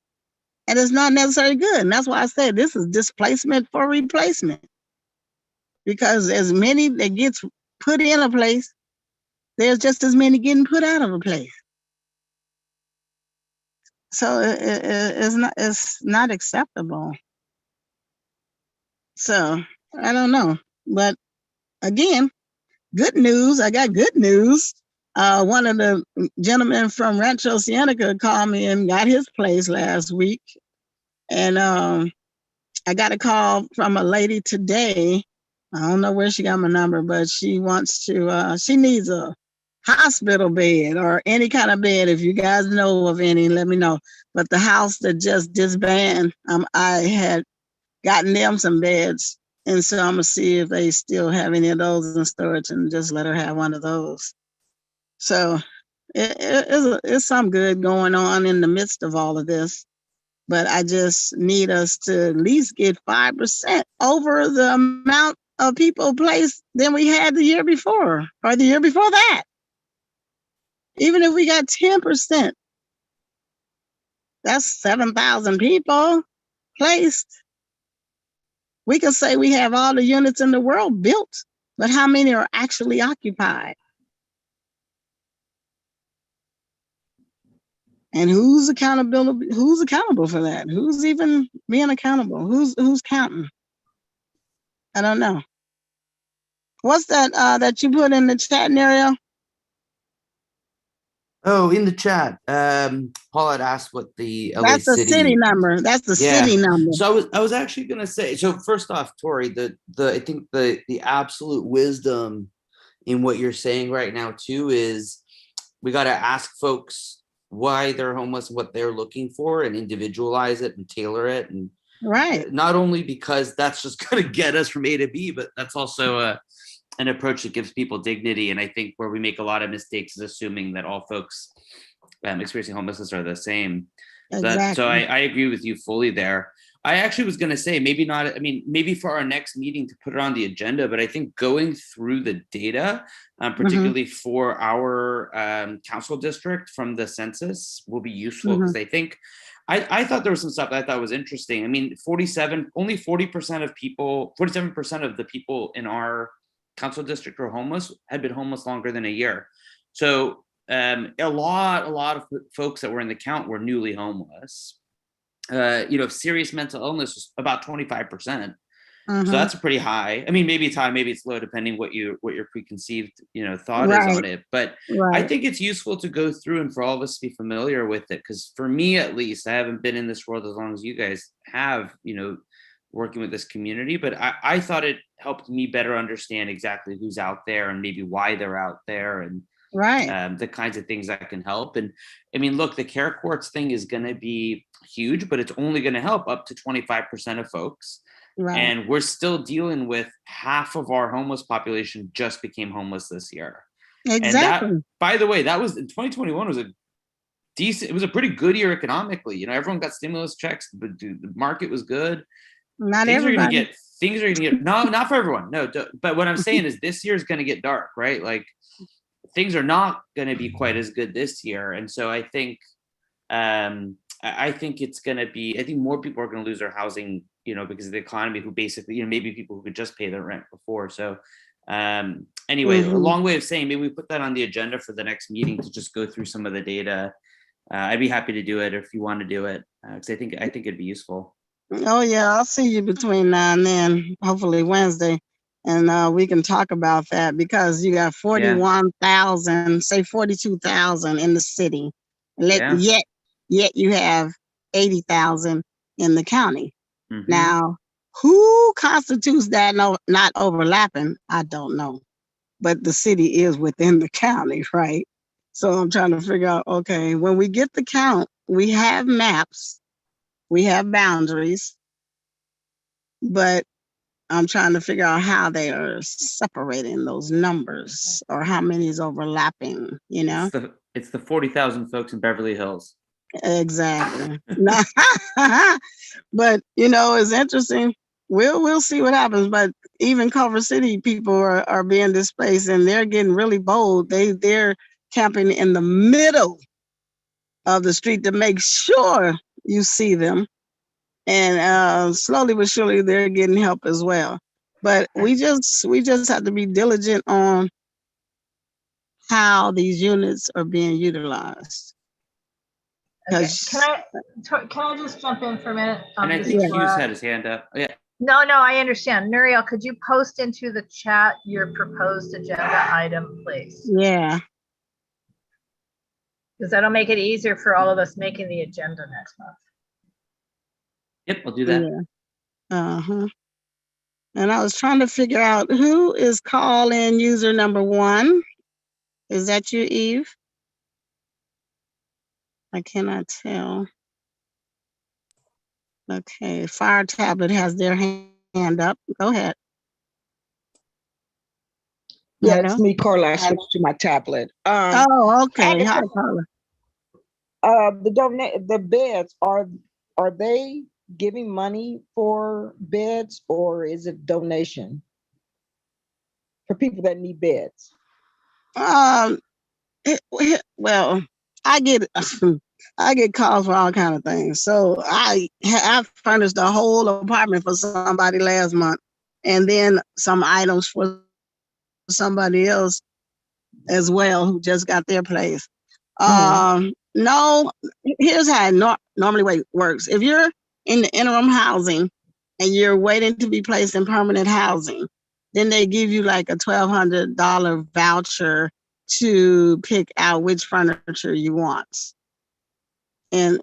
and it's not necessarily good. And that's why I said this is displacement for replacement. Because as many that gets put in a place, there's just as many getting put out of a place. So it's not acceptable. So I don't know, but again, good news. I got good news. One of the gentlemen from Rancho Cienega called me and got his place last week, and I got a call from a lady today. I don't know where she got my number, but she wants to. She needs a hospital bed or any kind of bed. If you guys know of any, let me know. But the house that just disbanded, I had gotten them some beds. And so I'm gonna see if they still have any of those in storage and just let her have one of those. So it's some good going on in the midst of all of this. But I just need us to at least get 5% over the amount of people placed than we had the year before or the year before that. Even if we got 10%, that's 7,000 people placed. We can say we have all the units in the world built, but how many are actually occupied? And who's accountable? Who's accountable for that? Who's even being accountable? Who's counting? I don't know. What's that that you put in the chat, Ariel? Oh, in the chat, Paul had asked what the LA That's the city number. That's the city number. So I was actually gonna say, so first off, Tori, I think the absolute wisdom in what you're saying right now too is we got to ask folks why they're homeless, what they're looking for, and individualize it and tailor it. And right, not only because that's just going to get us from A to B, but that's also an approach that gives people dignity. And I think where we make a lot of mistakes is assuming that all folks experiencing homelessness are the same. exactly. So I agree with you fully there. I actually was going to say maybe not. I mean, maybe for our next meeting to put it on the agenda, but I think going through the data, particularly for our council district from the census, will be useful because I think I thought there was some stuff that I thought was interesting. I mean, only 40% of people, 47% of the people in our council district were homeless, had been homeless longer than a year. So a lot of folks that were in the count were newly homeless. Serious mental illness was about 25%. So that's pretty high. I mean, maybe it's high, maybe it's low, depending what your preconceived, thought is on it. But I think it's useful to go through and for all of us to be familiar with it. Because for me, at least, I haven't been in this world as long as you guys have, working with this community. But I thought it helped me better understand exactly who's out there and maybe why they're out there and the kinds of things that can help. And I mean, look, the care courts thing is going to be huge, but it's only going to help up to 25% of folks. And we're still dealing with half of our homeless population just became homeless this year. And that, by the way, that was in 2021 was it was a pretty good year economically. Everyone got stimulus checks, but the market was good. Not things everybody. Are going to get, no, not for everyone. No, but what I'm saying is this year is going to get dark, right? Like things are not going to be quite as good this year. And so I think it's going to be, I think more people are going to lose their housing, because of the economy, who basically, maybe people who could just pay their rent before. So anyway, a long way of saying, maybe we put that on the agenda for the next meeting to just go through some of the data. I'd be happy to do it if you want to do it, because I think it'd be useful. Oh yeah, I'll see you between now and then, hopefully Wednesday, and we can talk about that because you got 41,000, say 42,000 in the city. Yet you have 80,000 in the county. Now, who constitutes that not overlapping? I don't know, but the city is within the county, right? So I'm trying to figure out, okay, when we get the count, we have maps, we have boundaries, but I'm trying to figure out how they are separating those numbers or how many is overlapping, It's the 40,000 folks in Beverly Hills. Exactly. But it's interesting. We'll see what happens. But even Culver City people are being displaced, and they're getting really bold. They're camping in the middle of the street to make sure you see them. And slowly but surely, they're getting help as well. But we just have to be diligent on how these units are being utilized. Okay. Can I just jump in for a minute? And I think Hughes had his hand up. Yeah. No, I understand. Muriel, could you post into the chat your proposed agenda item, please? Yeah. Because that'll make it easier for all of us making the agenda next month. Yep, I'll do that. Yeah. And I was trying to figure out who is call-in user number 1. Is that you, Eve? I cannot tell. Okay, Fire Tablet has their hand up. Go ahead. Yeah, it's me, Carla. I switched to my tablet. Okay. Hi, Carla. The beds, are they giving money for beds, or is it donation for people that need beds? Well, I get calls for all kind of things. So I furnished a whole apartment for somebody last month, and then some items for somebody else as well who just got their place. No, here's how it normally works. If you're in the interim housing and you're waiting to be placed in permanent housing, then they give you like a $1,200 voucher to pick out which furniture you want and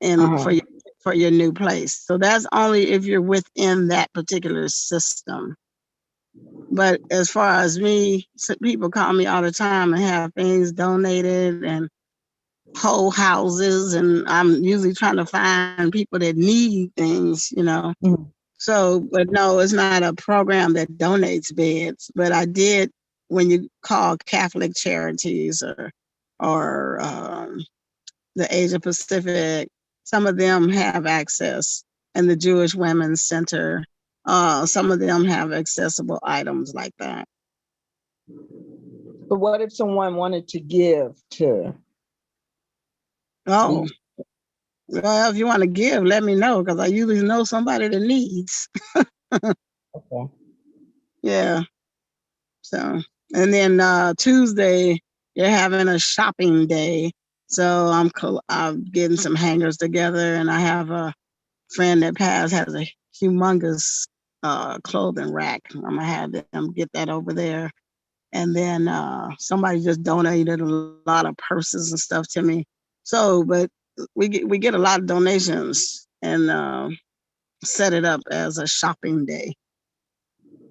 for your new place. So that's only if you're within that particular system. But as far as me, people call me all the time and have things donated and whole houses, and I'm usually trying to find people that need things, So, but no, it's not a program that donates beds. But I did, when you call Catholic Charities or the Asia Pacific, some of them have access and the Jewish Women's Center. Some of them have accessible items like that. But what if someone wanted to give to? Oh, well, if you want to give, let me know, because I usually know somebody that needs. Okay. Yeah. So, and then Tuesday, you're having a shopping day. So I'm getting some hangers together, and I have a friend that has a humongous clothing rack. I'm gonna have them get that over there. And then somebody just donated a lot of purses and stuff to me. So, but we get a lot of donations, and set it up as a shopping day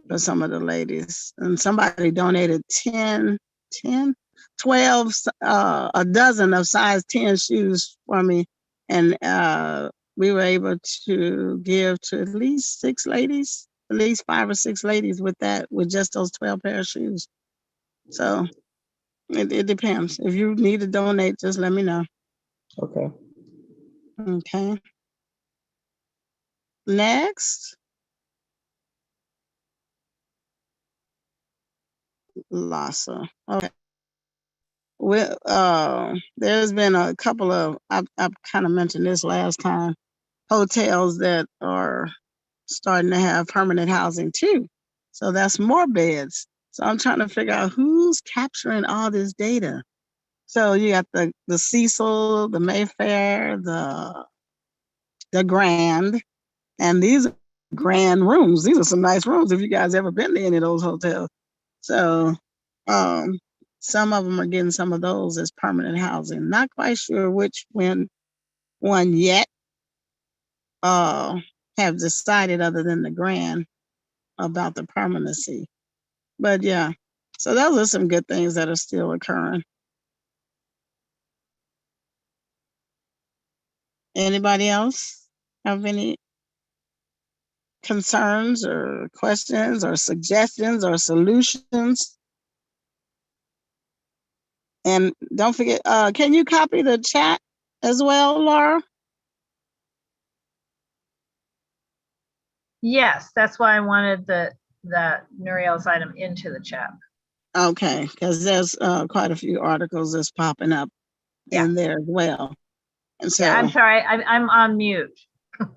for some of the ladies. And somebody donated 12, a dozen of size 10 shoes for me. And we were able to give to at least 6 ladies, at least 5 or 6 ladies with just those 12 pair of shoes. So it depends. If you need to donate, just let me know. Okay. Okay. Next. Lhasa. Okay. Well, there's been a couple of, I've kind of mentioned this last time, hotels that are starting to have permanent housing too. So that's more beds. So I'm trying to figure out who's capturing all this data. So you got the Cecil, the Mayfair, the Grand, and these are grand rooms. These are some nice rooms if you guys ever been to any of those hotels. So some of them are getting some of those as permanent housing. Not quite sure which one yet have decided, other than the Grand, about the permanency. But yeah, so those are some good things that are still occurring. Anybody else have any concerns or questions or suggestions or solutions? And don't forget, can you copy the chat as well, Laura? Yes, that's why I wanted that Nuriel's item into the chat. Okay, because there's quite a few articles that's popping up in there as well. And so, Yeah, I'm sorry, I'm on mute. oh,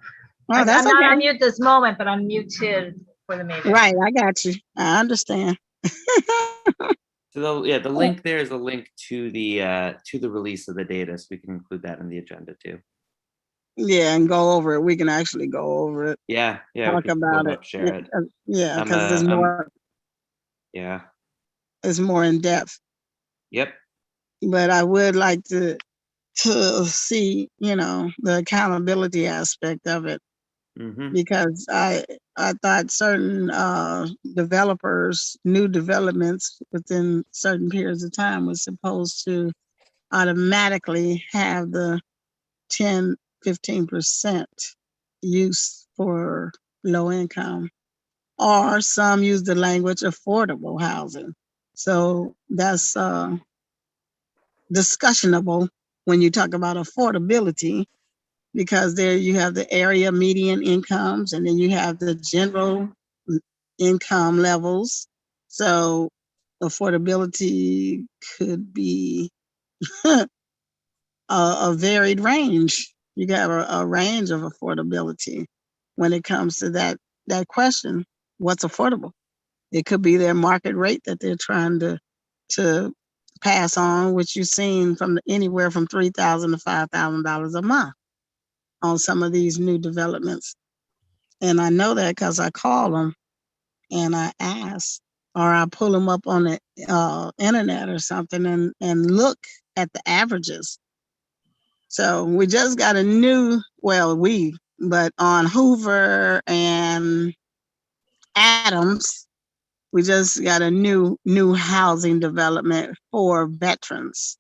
that's I'm not okay. on mute this moment, but I'm muted for the meeting. Right, I got you. I understand. So the link there is a link to the release of the data, so we can include that in the agenda too. Yeah, and go over it. We can actually go over it. Yeah, Talk about it. share it. Yeah, because there's more. Yeah. It's more in depth. Yep. But I would like to see, the accountability aspect of it, because I thought certain developers, new developments within certain periods of time was supposed to automatically have the 10-15% use for low income, or some use the language affordable housing. So that's discussionable when you talk about affordability, because there you have the area median incomes, and then you have the general income levels. So affordability could be a varied range. You got a range of affordability when it comes to that question, what's affordable? It could be their market rate that they're trying to pass on, which you've seen from anywhere from $3,000 to $5,000 a month on some of these new developments. And I know that because I call them and I ask, or I pull them up on the internet or something and look at the averages. So we just got but on Hoover and Adams, we just got a new housing development for veterans.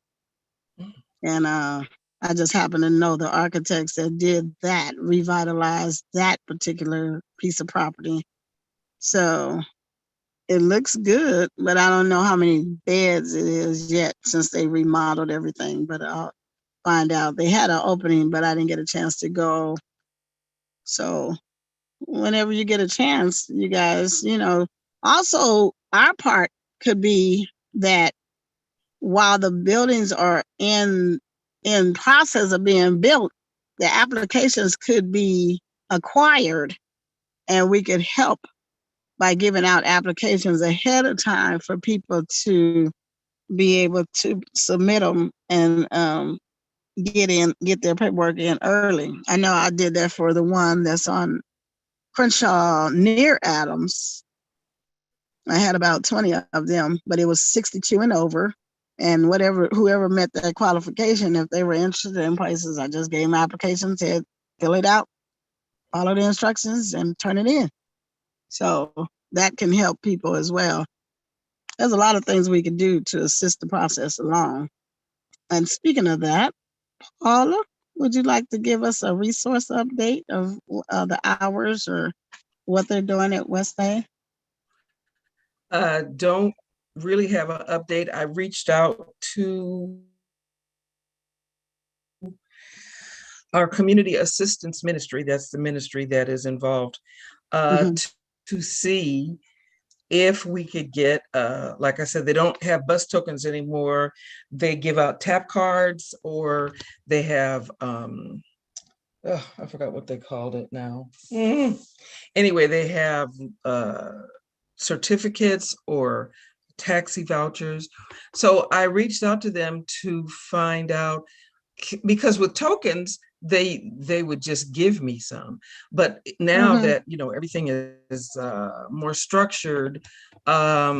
And I just happen to know the architects that did that, revitalized that particular piece of property. So it looks good, but I don't know how many beds it is yet, since they remodeled everything. But I'll find out. They had an opening, but I didn't get a chance to go So whenever you get a chance, you guys, also our part could be that while the buildings are in process of being built, the applications could be acquired, and we could help by giving out applications ahead of time for people to be able to submit them and get their paperwork in early. I know I did that for the one that's on Crenshaw near Adams. I had about 20 of them, but it was 62 and over. And whoever met that qualification, if they were interested in places, I just gave them applications, said, fill it out, follow the instructions, and turn it in. So that can help people as well. There's a lot of things we can do to assist the process along. And speaking of that, Paula, would you like to give us a resource update of the hours or what they're doing at West Bay? Don't really have an update. I reached out to our community assistance ministry. That's the ministry that is involved, to see if we could get, like I said, they don't have bus tokens anymore. They give out tap cards, or they have, I forgot what they called it now. Anyway, they have certificates or taxi vouchers. So I reached out to them to find out, because with tokens, they would just give me some. But now that, everything is more structured, how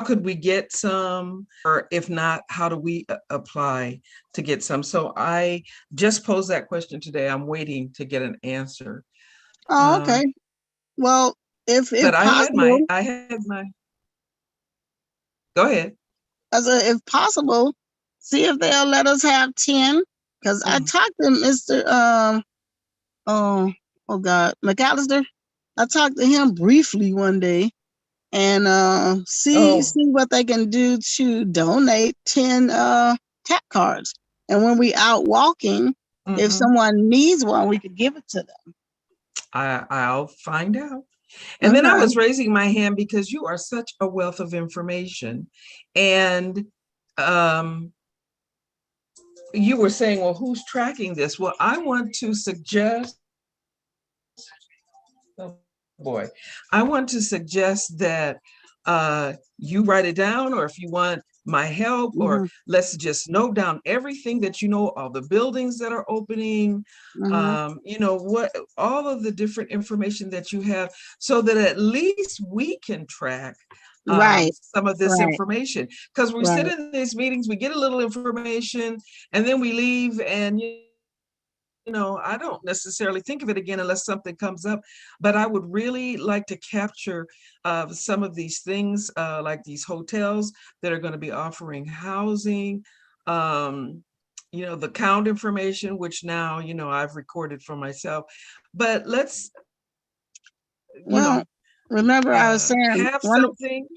could we get some? Or if not, how do we apply to get some? So I just posed that question today. I'm waiting to get an answer. Oh, okay. Well, if but possible, I had my. Go ahead. If possible, see if they'll let us have 10. Because I talked to Mr. McAllister. I talked to him briefly one day, and see what they can do to donate 10 tap cards. And when we out walking, if someone needs one, we could give it to them. I'll find out. And then I was raising my hand because you are such a wealth of information. And you were saying, well, who's tracking this? Well, I want to suggest, I want to suggest that you write it down, or if you want my help, or let's just note down everything that all the buildings that are opening, what all of the different information that you have, so that at least we can track some of this information. Because we sit in these meetings, we get a little information, and then we leave, and I don't necessarily think of it again unless something comes up. But I would really like to capture some of these things, like these hotels that are going to be offering housing, the count information, which now, I've recorded for myself. But let's, remember I was saying, have something.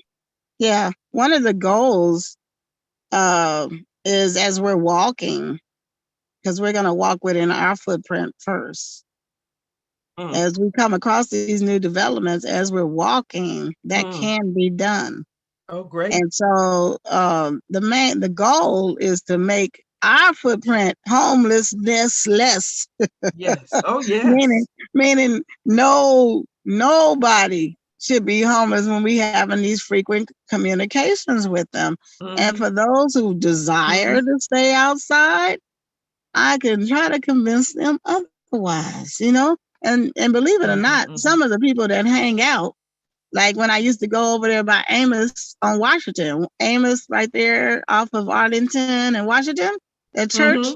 One of the goals is, as we're walking, because we're going to walk within our footprint first. As we come across these new developments, as we're walking, that can be done. Oh, great. And so the goal is to make our footprint homelessness less. Yes. Oh, yes. meaning nobody should be homeless when we having these frequent communications with them. And for those who desire to stay outside, I can try to convince them otherwise, and believe it or not, some of the people that hang out, like when I used to go over there by Amos on Washington, Amos right there off of Arlington and Washington, that church,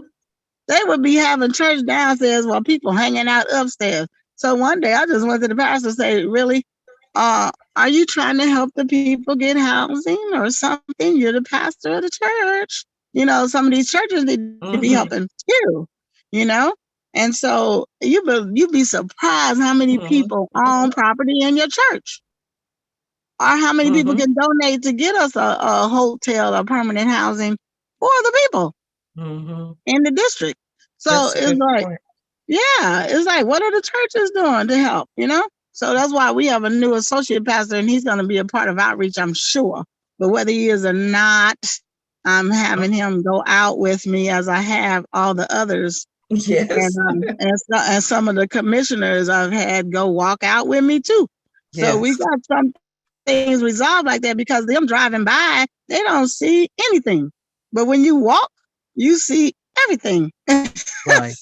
they would be having church downstairs while people hanging out upstairs. So one day I just went to the pastor and said, really, are you trying to help the people get housing or something? You're the pastor of the church. Some of these churches need to be helping too, And so you'd be surprised how many people own property in your church, or how many people can donate to get us a hotel or permanent housing for the people in the district. So That's a it's good like, point. yeah, it's like, what are the churches doing to help, you know? So that's why we have a new associate pastor, and he's going to be a part of outreach, I'm sure. But whether he is or not, I'm having him go out with me as I have all the others. Yes. And some of the commissioners I've had go walk out with me too. So we Yes. got some things resolved like that, because them driving by, they don't see anything. But when you walk, you see everything. Right.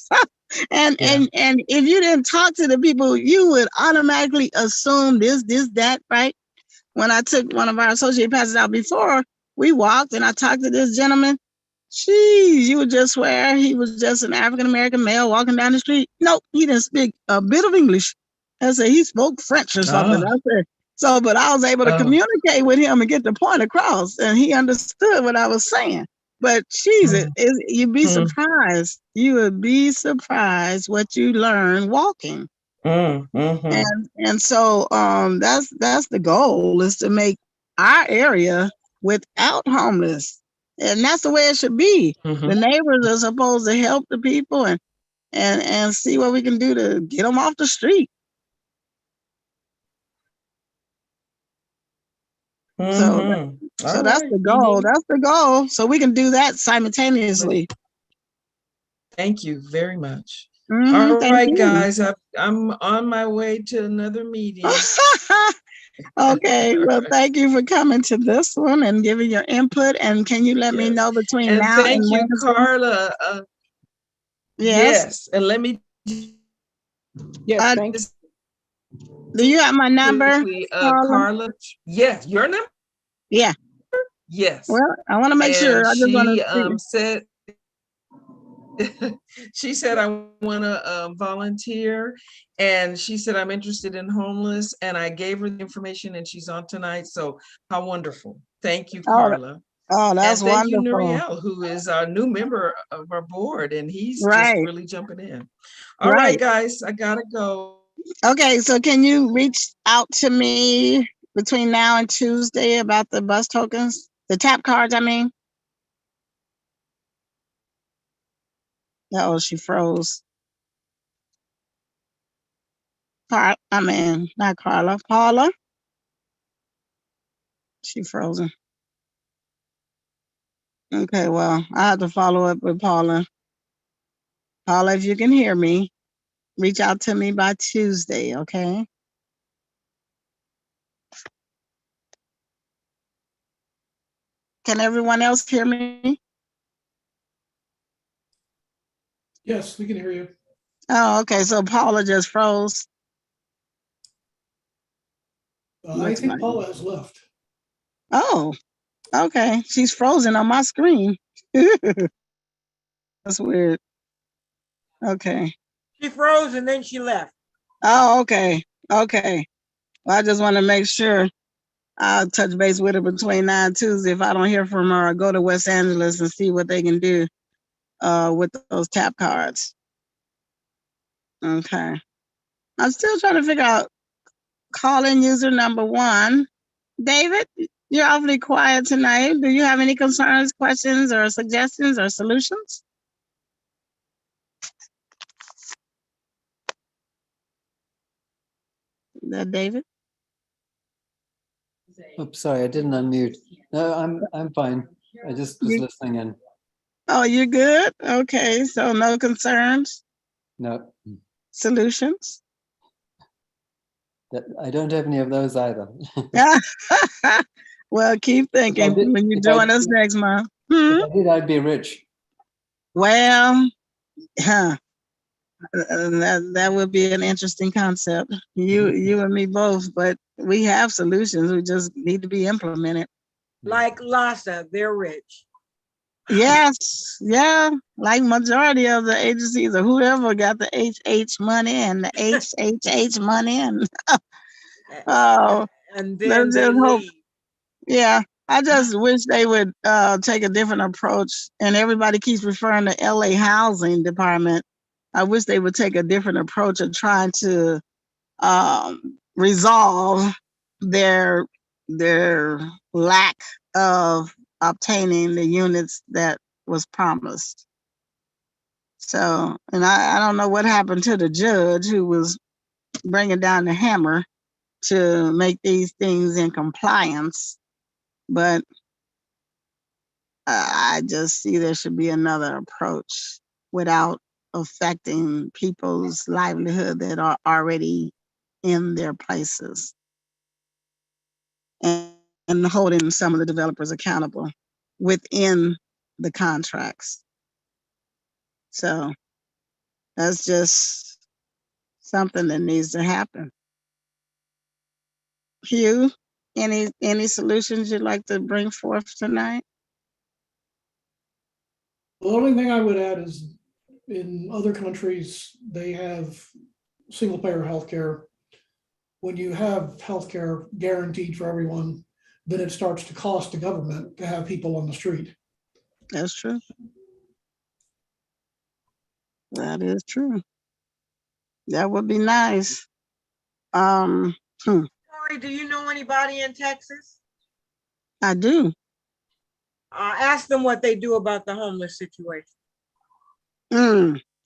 And Yeah. and if you didn't talk to the people, you would automatically assume this, that, right? When I took one of our associate pastors out before, we walked and I talked to this gentleman. Geez, you would just swear he was just an African-American male walking down the street. Nope, he didn't speak a bit of English. I said he spoke French or something. Ah. I said, so, but I was able to Oh. communicate with him and get the point across, and he understood what I was saying. But Jesus, you'd be surprised. You would be surprised what you learn walking. And so that's the goal, is to make our area without homeless. And that's the way it should be. The neighbors are supposed to help the people and see what we can do to get them off the street. So that's the goal. That's the goal. So we can do that simultaneously. Thank you very much. Mhm, All thank right, you. guys, I'm on my way to another meeting. Okay, well, thank you for coming to this one and giving your input. And can you let me know between And now thank and you, Wednesday? Carla. Yes. And let me Yes, thanks. Do you have my number, Carla? Yes, your number? Yeah. Yes. Well, I want to make sure. I just want to said she said, I want to volunteer. And she said, I'm interested in homeless. And I gave her the information and she's on tonight. So how wonderful. Thank you, Carla. Oh, that's and thank wonderful. you, Nuriel, who is our new member of our board. And he's Right. just really jumping in. All right, guys, I got to go. Okay, so can you reach out to me between now and Tuesday about the bus tokens? The tap cards, I mean? Oh, she froze. Not Carla. Paula? She frozen. Okay, well, I have to follow up with Paula. Paula, if you can hear me, reach out to me by Tuesday, okay? Can everyone else hear me? Yes, we can hear you. Oh, okay, so Paula just froze. I think Paula has left. Oh, okay. She's frozen on my screen. That's weird. Okay. She froze and then she left. Oh, okay. Okay. Well, I just want to make sure I'll touch base with her between now and Tuesday. If I don't hear from her, I'll go to West Angeles and see what they can do with those tap cards. Okay. I'm still trying to figure out call-in user number 1. David, you're awfully quiet tonight. Do you have any concerns, questions, or suggestions or solutions? Is that David? Oops, sorry, I didn't unmute. No, I'm fine. I just was listening in. Oh, you're good? Okay, so no concerns? No. Solutions? I don't have any of those either. Well, keep thinking when you join us next month. If I did, I'd be rich. Well, that would be an interesting concept. You and me both, but we have solutions. We just need to be implemented. Like LASA, they're rich. Yes, yeah. Like majority of the agencies or whoever got the HH money and the HHH money and and then let's they just hope. leave. Yeah, I just wish they would take a different approach. And everybody keeps referring to LA Housing Department. I wish they would take a different approach of trying to resolve their lack of obtaining the units that was promised. So, and I don't know what happened to the judge who was bringing down the hammer to make these things in compliance, but I just see there should be another approach without affecting people's livelihood that are already in their places, and holding some of the developers accountable within the contracts. So that's just something that needs to happen. Hugh, any solutions you'd like to bring forth tonight? The only thing I would add is in other countries, they have single payer healthcare. When you have healthcare guaranteed for everyone, then it starts to cost the government to have people on the street. That's true. That is true. That would be nice. Corey, do you know anybody in Texas? I do. Ask them what they do about the homeless situation.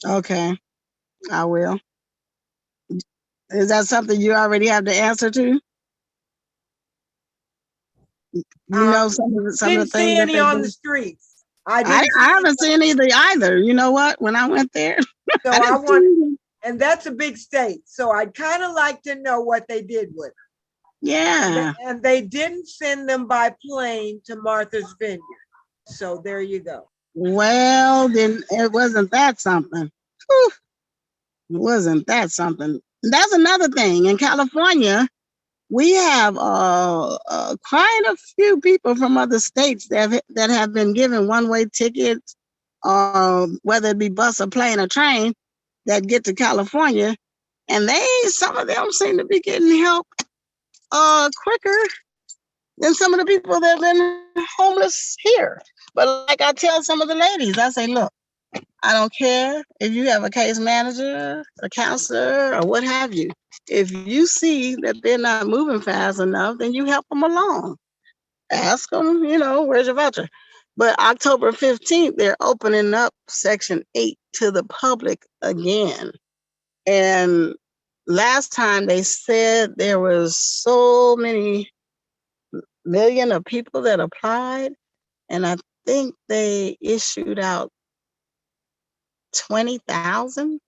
Okay, I will. Is that something you already have the answer to? You know some of the Didn't things see that any they on do? the streets. I haven't seen either. You know what? When I went there, So I want, and that's a big state. So I'd kind of like to know what they did with it. Yeah. And they didn't send them by plane to Martha's Vineyard. So there you go. Well, then it wasn't that something. Whew. It wasn't that something. That's another thing. In California, we have quite a few people from other states that have been given one-way tickets, whether it be bus or plane or train, that get to California, and some of them seem to be getting help quicker than some of the people that have been homeless here. But like I tell some of the ladies, I say, look, I don't care if you have a case manager, a counselor, or what have you. If you see that they're not moving fast enough, then you help them along. Ask them, where's your voucher? But October 15th, they're opening up Section 8 to the public again. And last time they said there was so many million of people that applied, and I think they issued out 20,000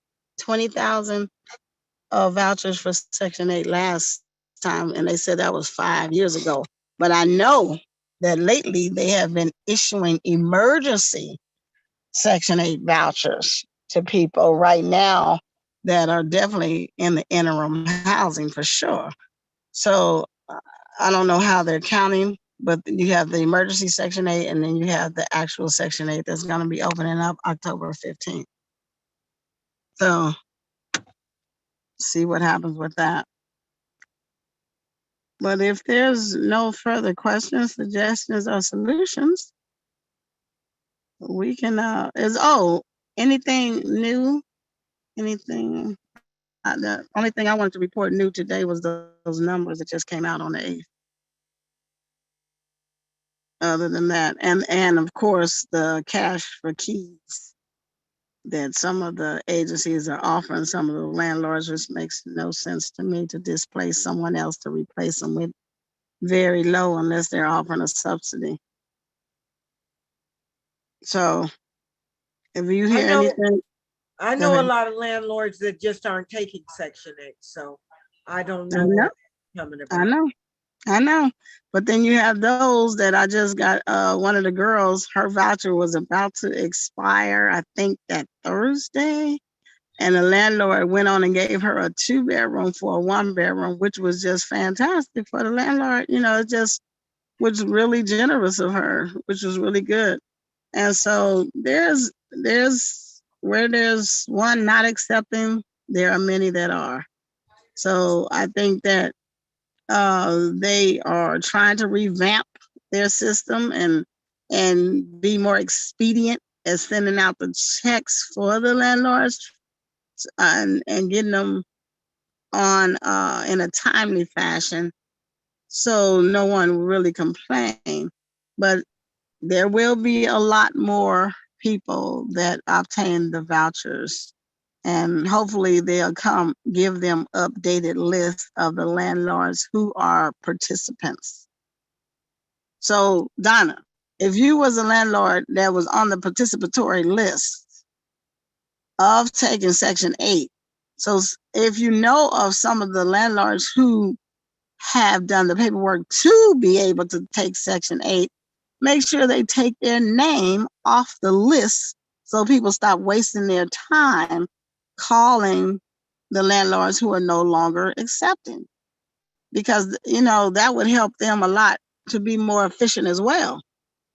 vouchers for Section 8 last time, and they said that was 5 years ago. But I know that lately they have been issuing emergency Section 8 vouchers to people right now that are definitely in the interim housing for sure. So I don't know how they're counting, but you have the emergency Section 8, and then you have the actual Section 8 that's going to be opening up October 15th. So see what happens with that. But if there's no further questions, suggestions, or solutions, we can, anything new? Anything? The only thing I wanted to report new today was those numbers that just came out on the 8th. Other than that, and of course, the cash for keys that some of the agencies are offering some of the landlords, which makes no sense to me to displace someone else to replace them with very low unless they're offering a subsidy. So if you hear anything. I know a lot of landlords that just aren't taking Section 8, so I don't know what's coming about. I know. But then you have those that I just got, one of the girls, her voucher was about to expire, I think that Thursday. And the landlord went on and gave her a 2-bedroom for a 1-bedroom, which was just fantastic for the landlord. It just was really generous of her, which was really good. And so there's where there's one not accepting, there are many that are. So I think that they are trying to revamp their system and be more expedient at sending out the checks for the landlords and getting them on in a timely fashion, so no one will really complain. But there will be a lot more people that obtain the vouchers, and hopefully they'll come give them updated lists of the landlords who are participants. So Donna, if you was a landlord that was on the participatory list of taking Section 8, so if you know of some of the landlords who have done the paperwork to be able to take Section 8, make sure they take their name off the list so people stop wasting their time calling the landlords who are no longer accepting. Because, you know, that would help them a lot to be more efficient as well.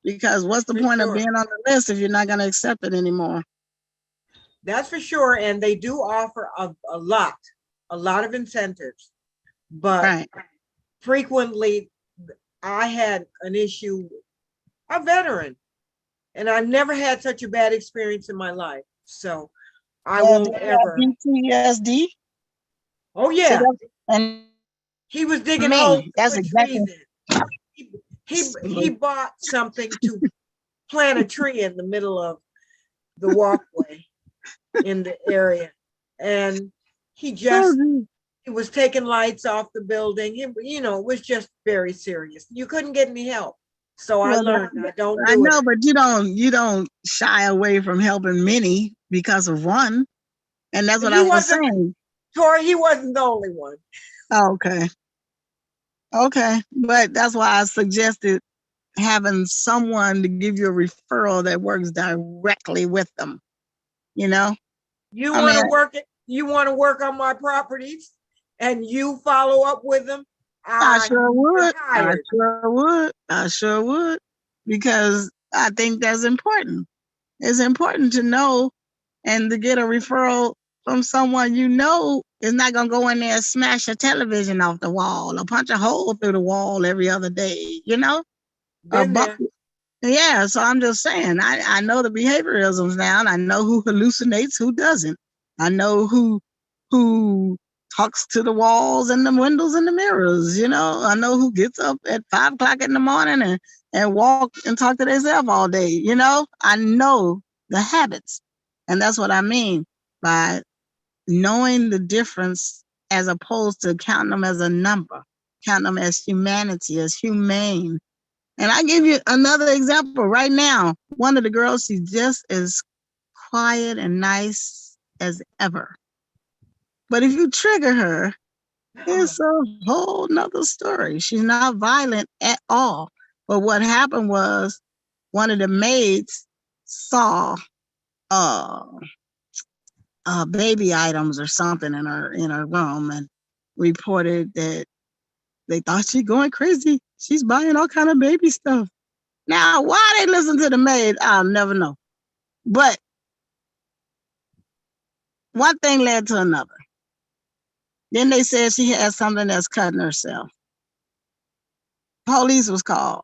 Because what's the For point of sure. being on the list if you're not going to accept it anymore? That's for sure. And they do offer a lot of incentives. But Right. frequently, I had an issue, a veteran, and I've never had such a bad experience in my life. So I won't ever. PTSD. Oh, yeah. And He was digging me, holes to that's put exactly. trees in. He bought something to plant a tree in the middle of the walkway in the area. And he just, he was taking lights off the building. You know, it was just very serious. You couldn't get any help. So I learned I don't do I know, it. but you don't shy away from helping many because of one. And that's what I was saying. Tori, he wasn't the only one. Okay. Okay. But that's why I suggested having someone to give you a referral that works directly with them. You know? You want to work it, you want to work on my properties and you follow up with them. I sure would. I sure would. Because I think that's important. It's important to know and to get a referral from someone you know is not going to go in there and smash a television off the wall or punch a hole through the wall every other day, you know? Yeah, so I'm just saying, I know the behaviorisms now, and I know who hallucinates, who doesn't. I know who talks to the walls and the windows and the mirrors, you know? I know who gets up at 5 o'clock in the morning and walk and talk to themselves all day, you know? I know the habits. And that's what I mean by knowing the difference as opposed to counting them as a number, counting them as humanity, as humane. And I give you another example right now. One of the girls, she's just as quiet and nice as ever. But if you trigger her, it's a whole nother story. She's not violent at all. But what happened was one of the maids saw baby items or something in her room and reported that they thought she's going crazy. She's buying all kind of baby stuff. Now, why they listen to the maid, I'll never know. But one thing led to another. Then they said she had something that's cutting herself. Police was called.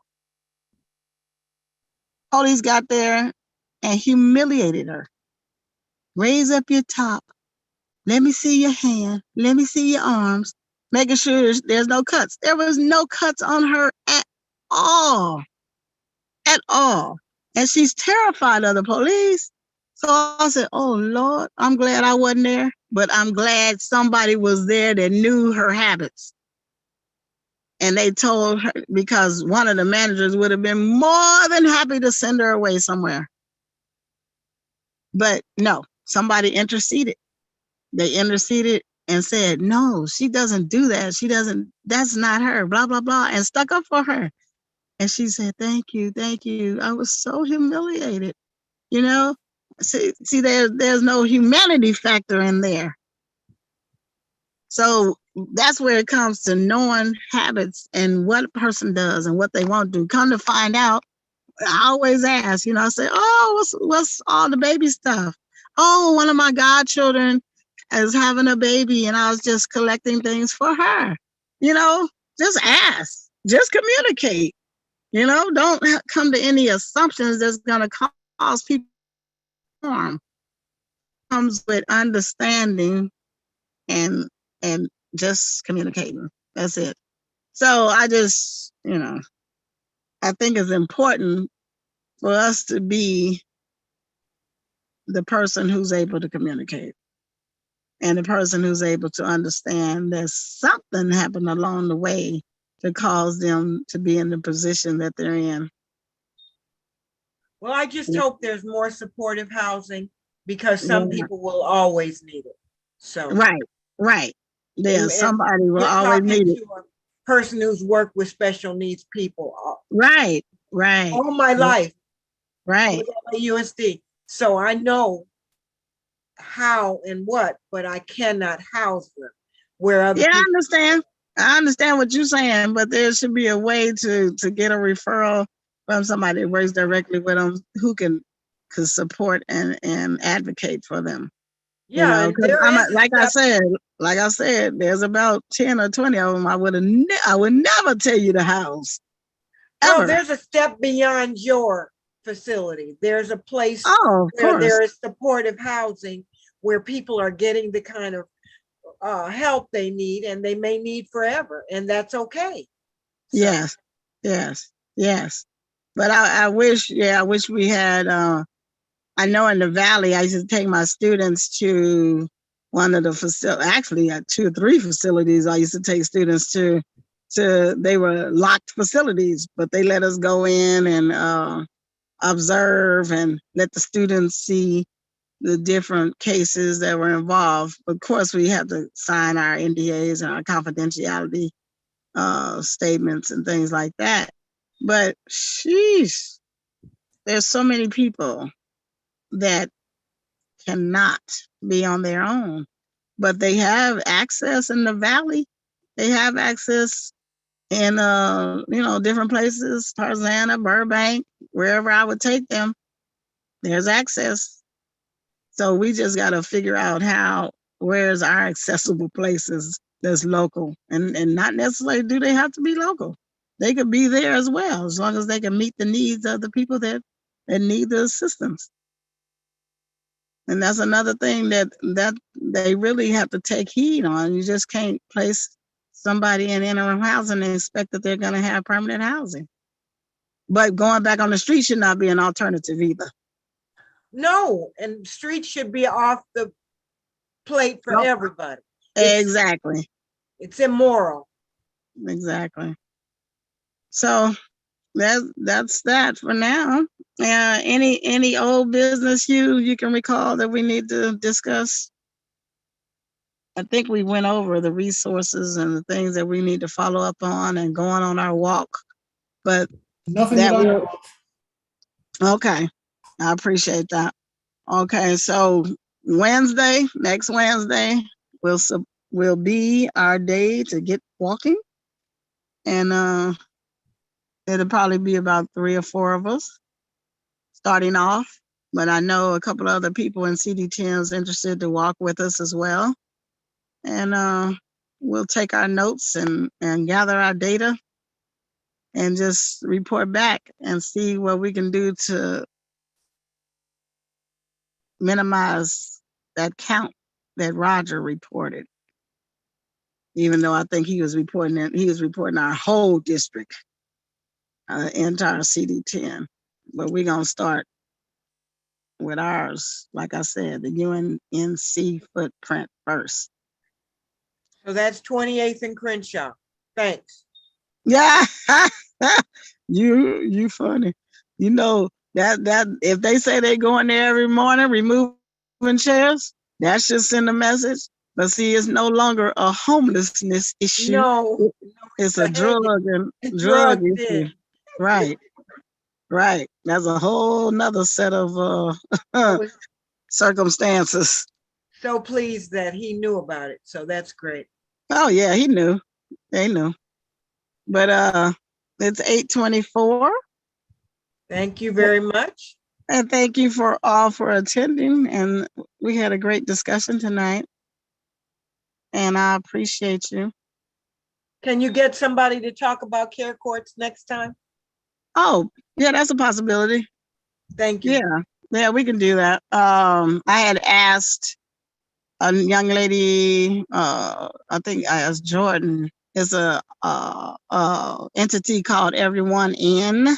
Police got there and humiliated her. Raise up your top. Let me see your hand. Let me see your arms. Making sure there's no cuts. There was no cuts on her at all. At all. And she's terrified of the police. So I said, oh, Lord, I'm glad I wasn't there. But I'm glad somebody was there that knew her habits. And they told her, because one of the managers would have been more than happy to send her away somewhere. But no, somebody interceded. They interceded and said, no, she doesn't do that. She doesn't, that's not her, blah, blah, blah, and stuck up for her. And she said, thank you, thank you. I was so humiliated, you know? See, there's no humanity factor in there. So that's where it comes to knowing habits and what a person does and what they won't do. Come to find out, I always ask, you know, I say, oh, what's all the baby stuff? Oh, one of my godchildren is having a baby and I was just collecting things for her. You know, just ask, just communicate. You know, don't come to any assumptions that's going to cause people harm. It comes with understanding and just communicating. That's it. So I just, you know, I think it's important for us to be the person who's able to communicate and the person who's able to understand that something happened along the way to cause them to be in the position that they're in. Well, I just Yeah. hope there's more supportive housing because some Yeah. people will always need it. So. Right, right. Yeah, And somebody will you're always talking need it. to a person who's worked with special needs people Right, right, all my life right. with USD. So I know how and what, but I cannot house them where other Yeah, I people. understand. I understand what you're saying, but there should be a way to get a referral from somebody that works directly with them who can support and advocate for them. You Yeah, know, and because there I'm is a like I step. said, there's about 10 or 20 of them. I would never tell you to house Well, ever. there's a step beyond your facility. There's a place Oh, of where course. there is supportive housing where people are getting the kind of help they need and they may need forever, and that's okay. So, Yes, yes, yes. But I wish we had, I know in the Valley, I used to take my students to one of the facilities, actually at 2 or 3 facilities I used to take students to, they were locked facilities, but they let us go in and observe and let the students see the different cases that were involved. Of course, we have to sign our NDAs and our confidentiality statements and things like that. But sheesh, there's so many people that cannot be on their own, but they have access in the Valley. They have access in different places, Tarzana, Burbank, wherever I would take them. There's access. So we just got to figure out where's our accessible places that's local, and not necessarily do they have to be local. They could be there as well, as long as they can meet the needs of the people that need the assistance. And that's another thing that they really have to take heed on. You just can't place somebody in interim housing and expect that they're going to have permanent housing. But going back on the street should not be an alternative either. no, and streets should be off the plate for Nope. everybody. Exactly. It's immoral. Exactly. So that's that for now. Any old business you can recall that we need to discuss? I think we went over the resources and the things that we need to follow up on and going on our walk. But Nothing that I know of. okay. I appreciate that. Okay, so next Wednesday, will be our day to get walking. And it'll probably be about 3 or 4 of us starting off. But I know a couple of other people in CD10 is interested to walk with us as well. And we'll take our notes and gather our data and just report back and see what we can do to minimize that count that Roger reported. Even though I think he was reporting our whole district, entire CD10. But we're gonna start with ours, like I said, the UNNC footprint first. So that's 28th and Crenshaw. Thanks. Yeah, you funny. You know that if they say they go in there every morning removing chairs, that should send a message. But see, it's no longer a homelessness issue. No, It's a drug issue. den. Right. Right. That's a whole nother set of I was circumstances. so pleased that he knew about it. So that's great. Oh yeah, he knew. They knew. But it's 8:24. Thank you very much. And thank you for attending. And we had a great discussion tonight. And I appreciate you. Can you get somebody to talk about care courts next time? Oh, yeah, that's a possibility. Thank you. Yeah, we can do that. I had asked a young lady, I think I asked Jordan, is a entity called Everyone In.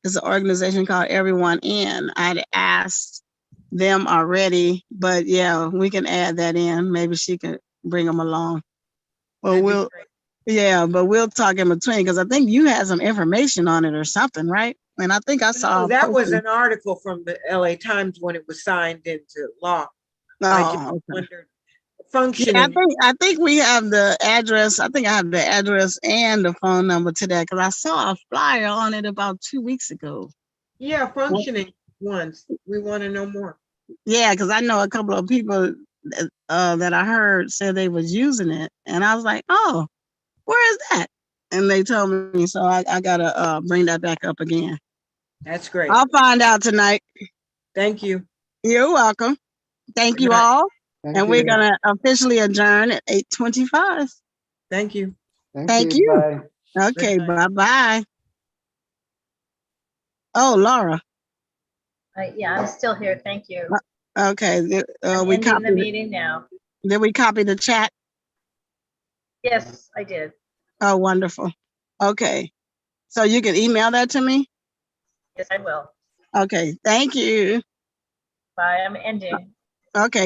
It's an organization called Everyone In. I'd asked them already, but yeah, we can add that in. Maybe she could bring them along. Well, That'd be we'll, great. yeah, but we'll talk in between because I think you had some information on it or something, right? And I think I saw. No, a that was posting. an article from the LA Times when it was signed into law. I just Oh, okay. wondered, Yeah, functioning. I think we have the address. I think I have the address and the phone number to that because I saw a flyer on it about 2 weeks ago. Yeah, functioning ones. We want to know more. Yeah, because I know a couple of people that I heard said they was using it, and I was like, "Oh, where is that?" And they told me, so I gotta bring that back up again. That's great. I'll find out tonight. Thank you. You're welcome. Thank Good you night. all, Thank and we're you. gonna officially adjourn at 8:25. Thank you. Thank you. Bye. Okay, Good night. bye. Oh, Laura. Yeah, I'm still here. Thank you. Okay, I'm we ending the copied. meeting now. Did we copy the chat? Yes, I did. Oh, wonderful. Okay, so you can email that to me. Yes, I will. Okay, thank you. Bye. I'm ending. Okay.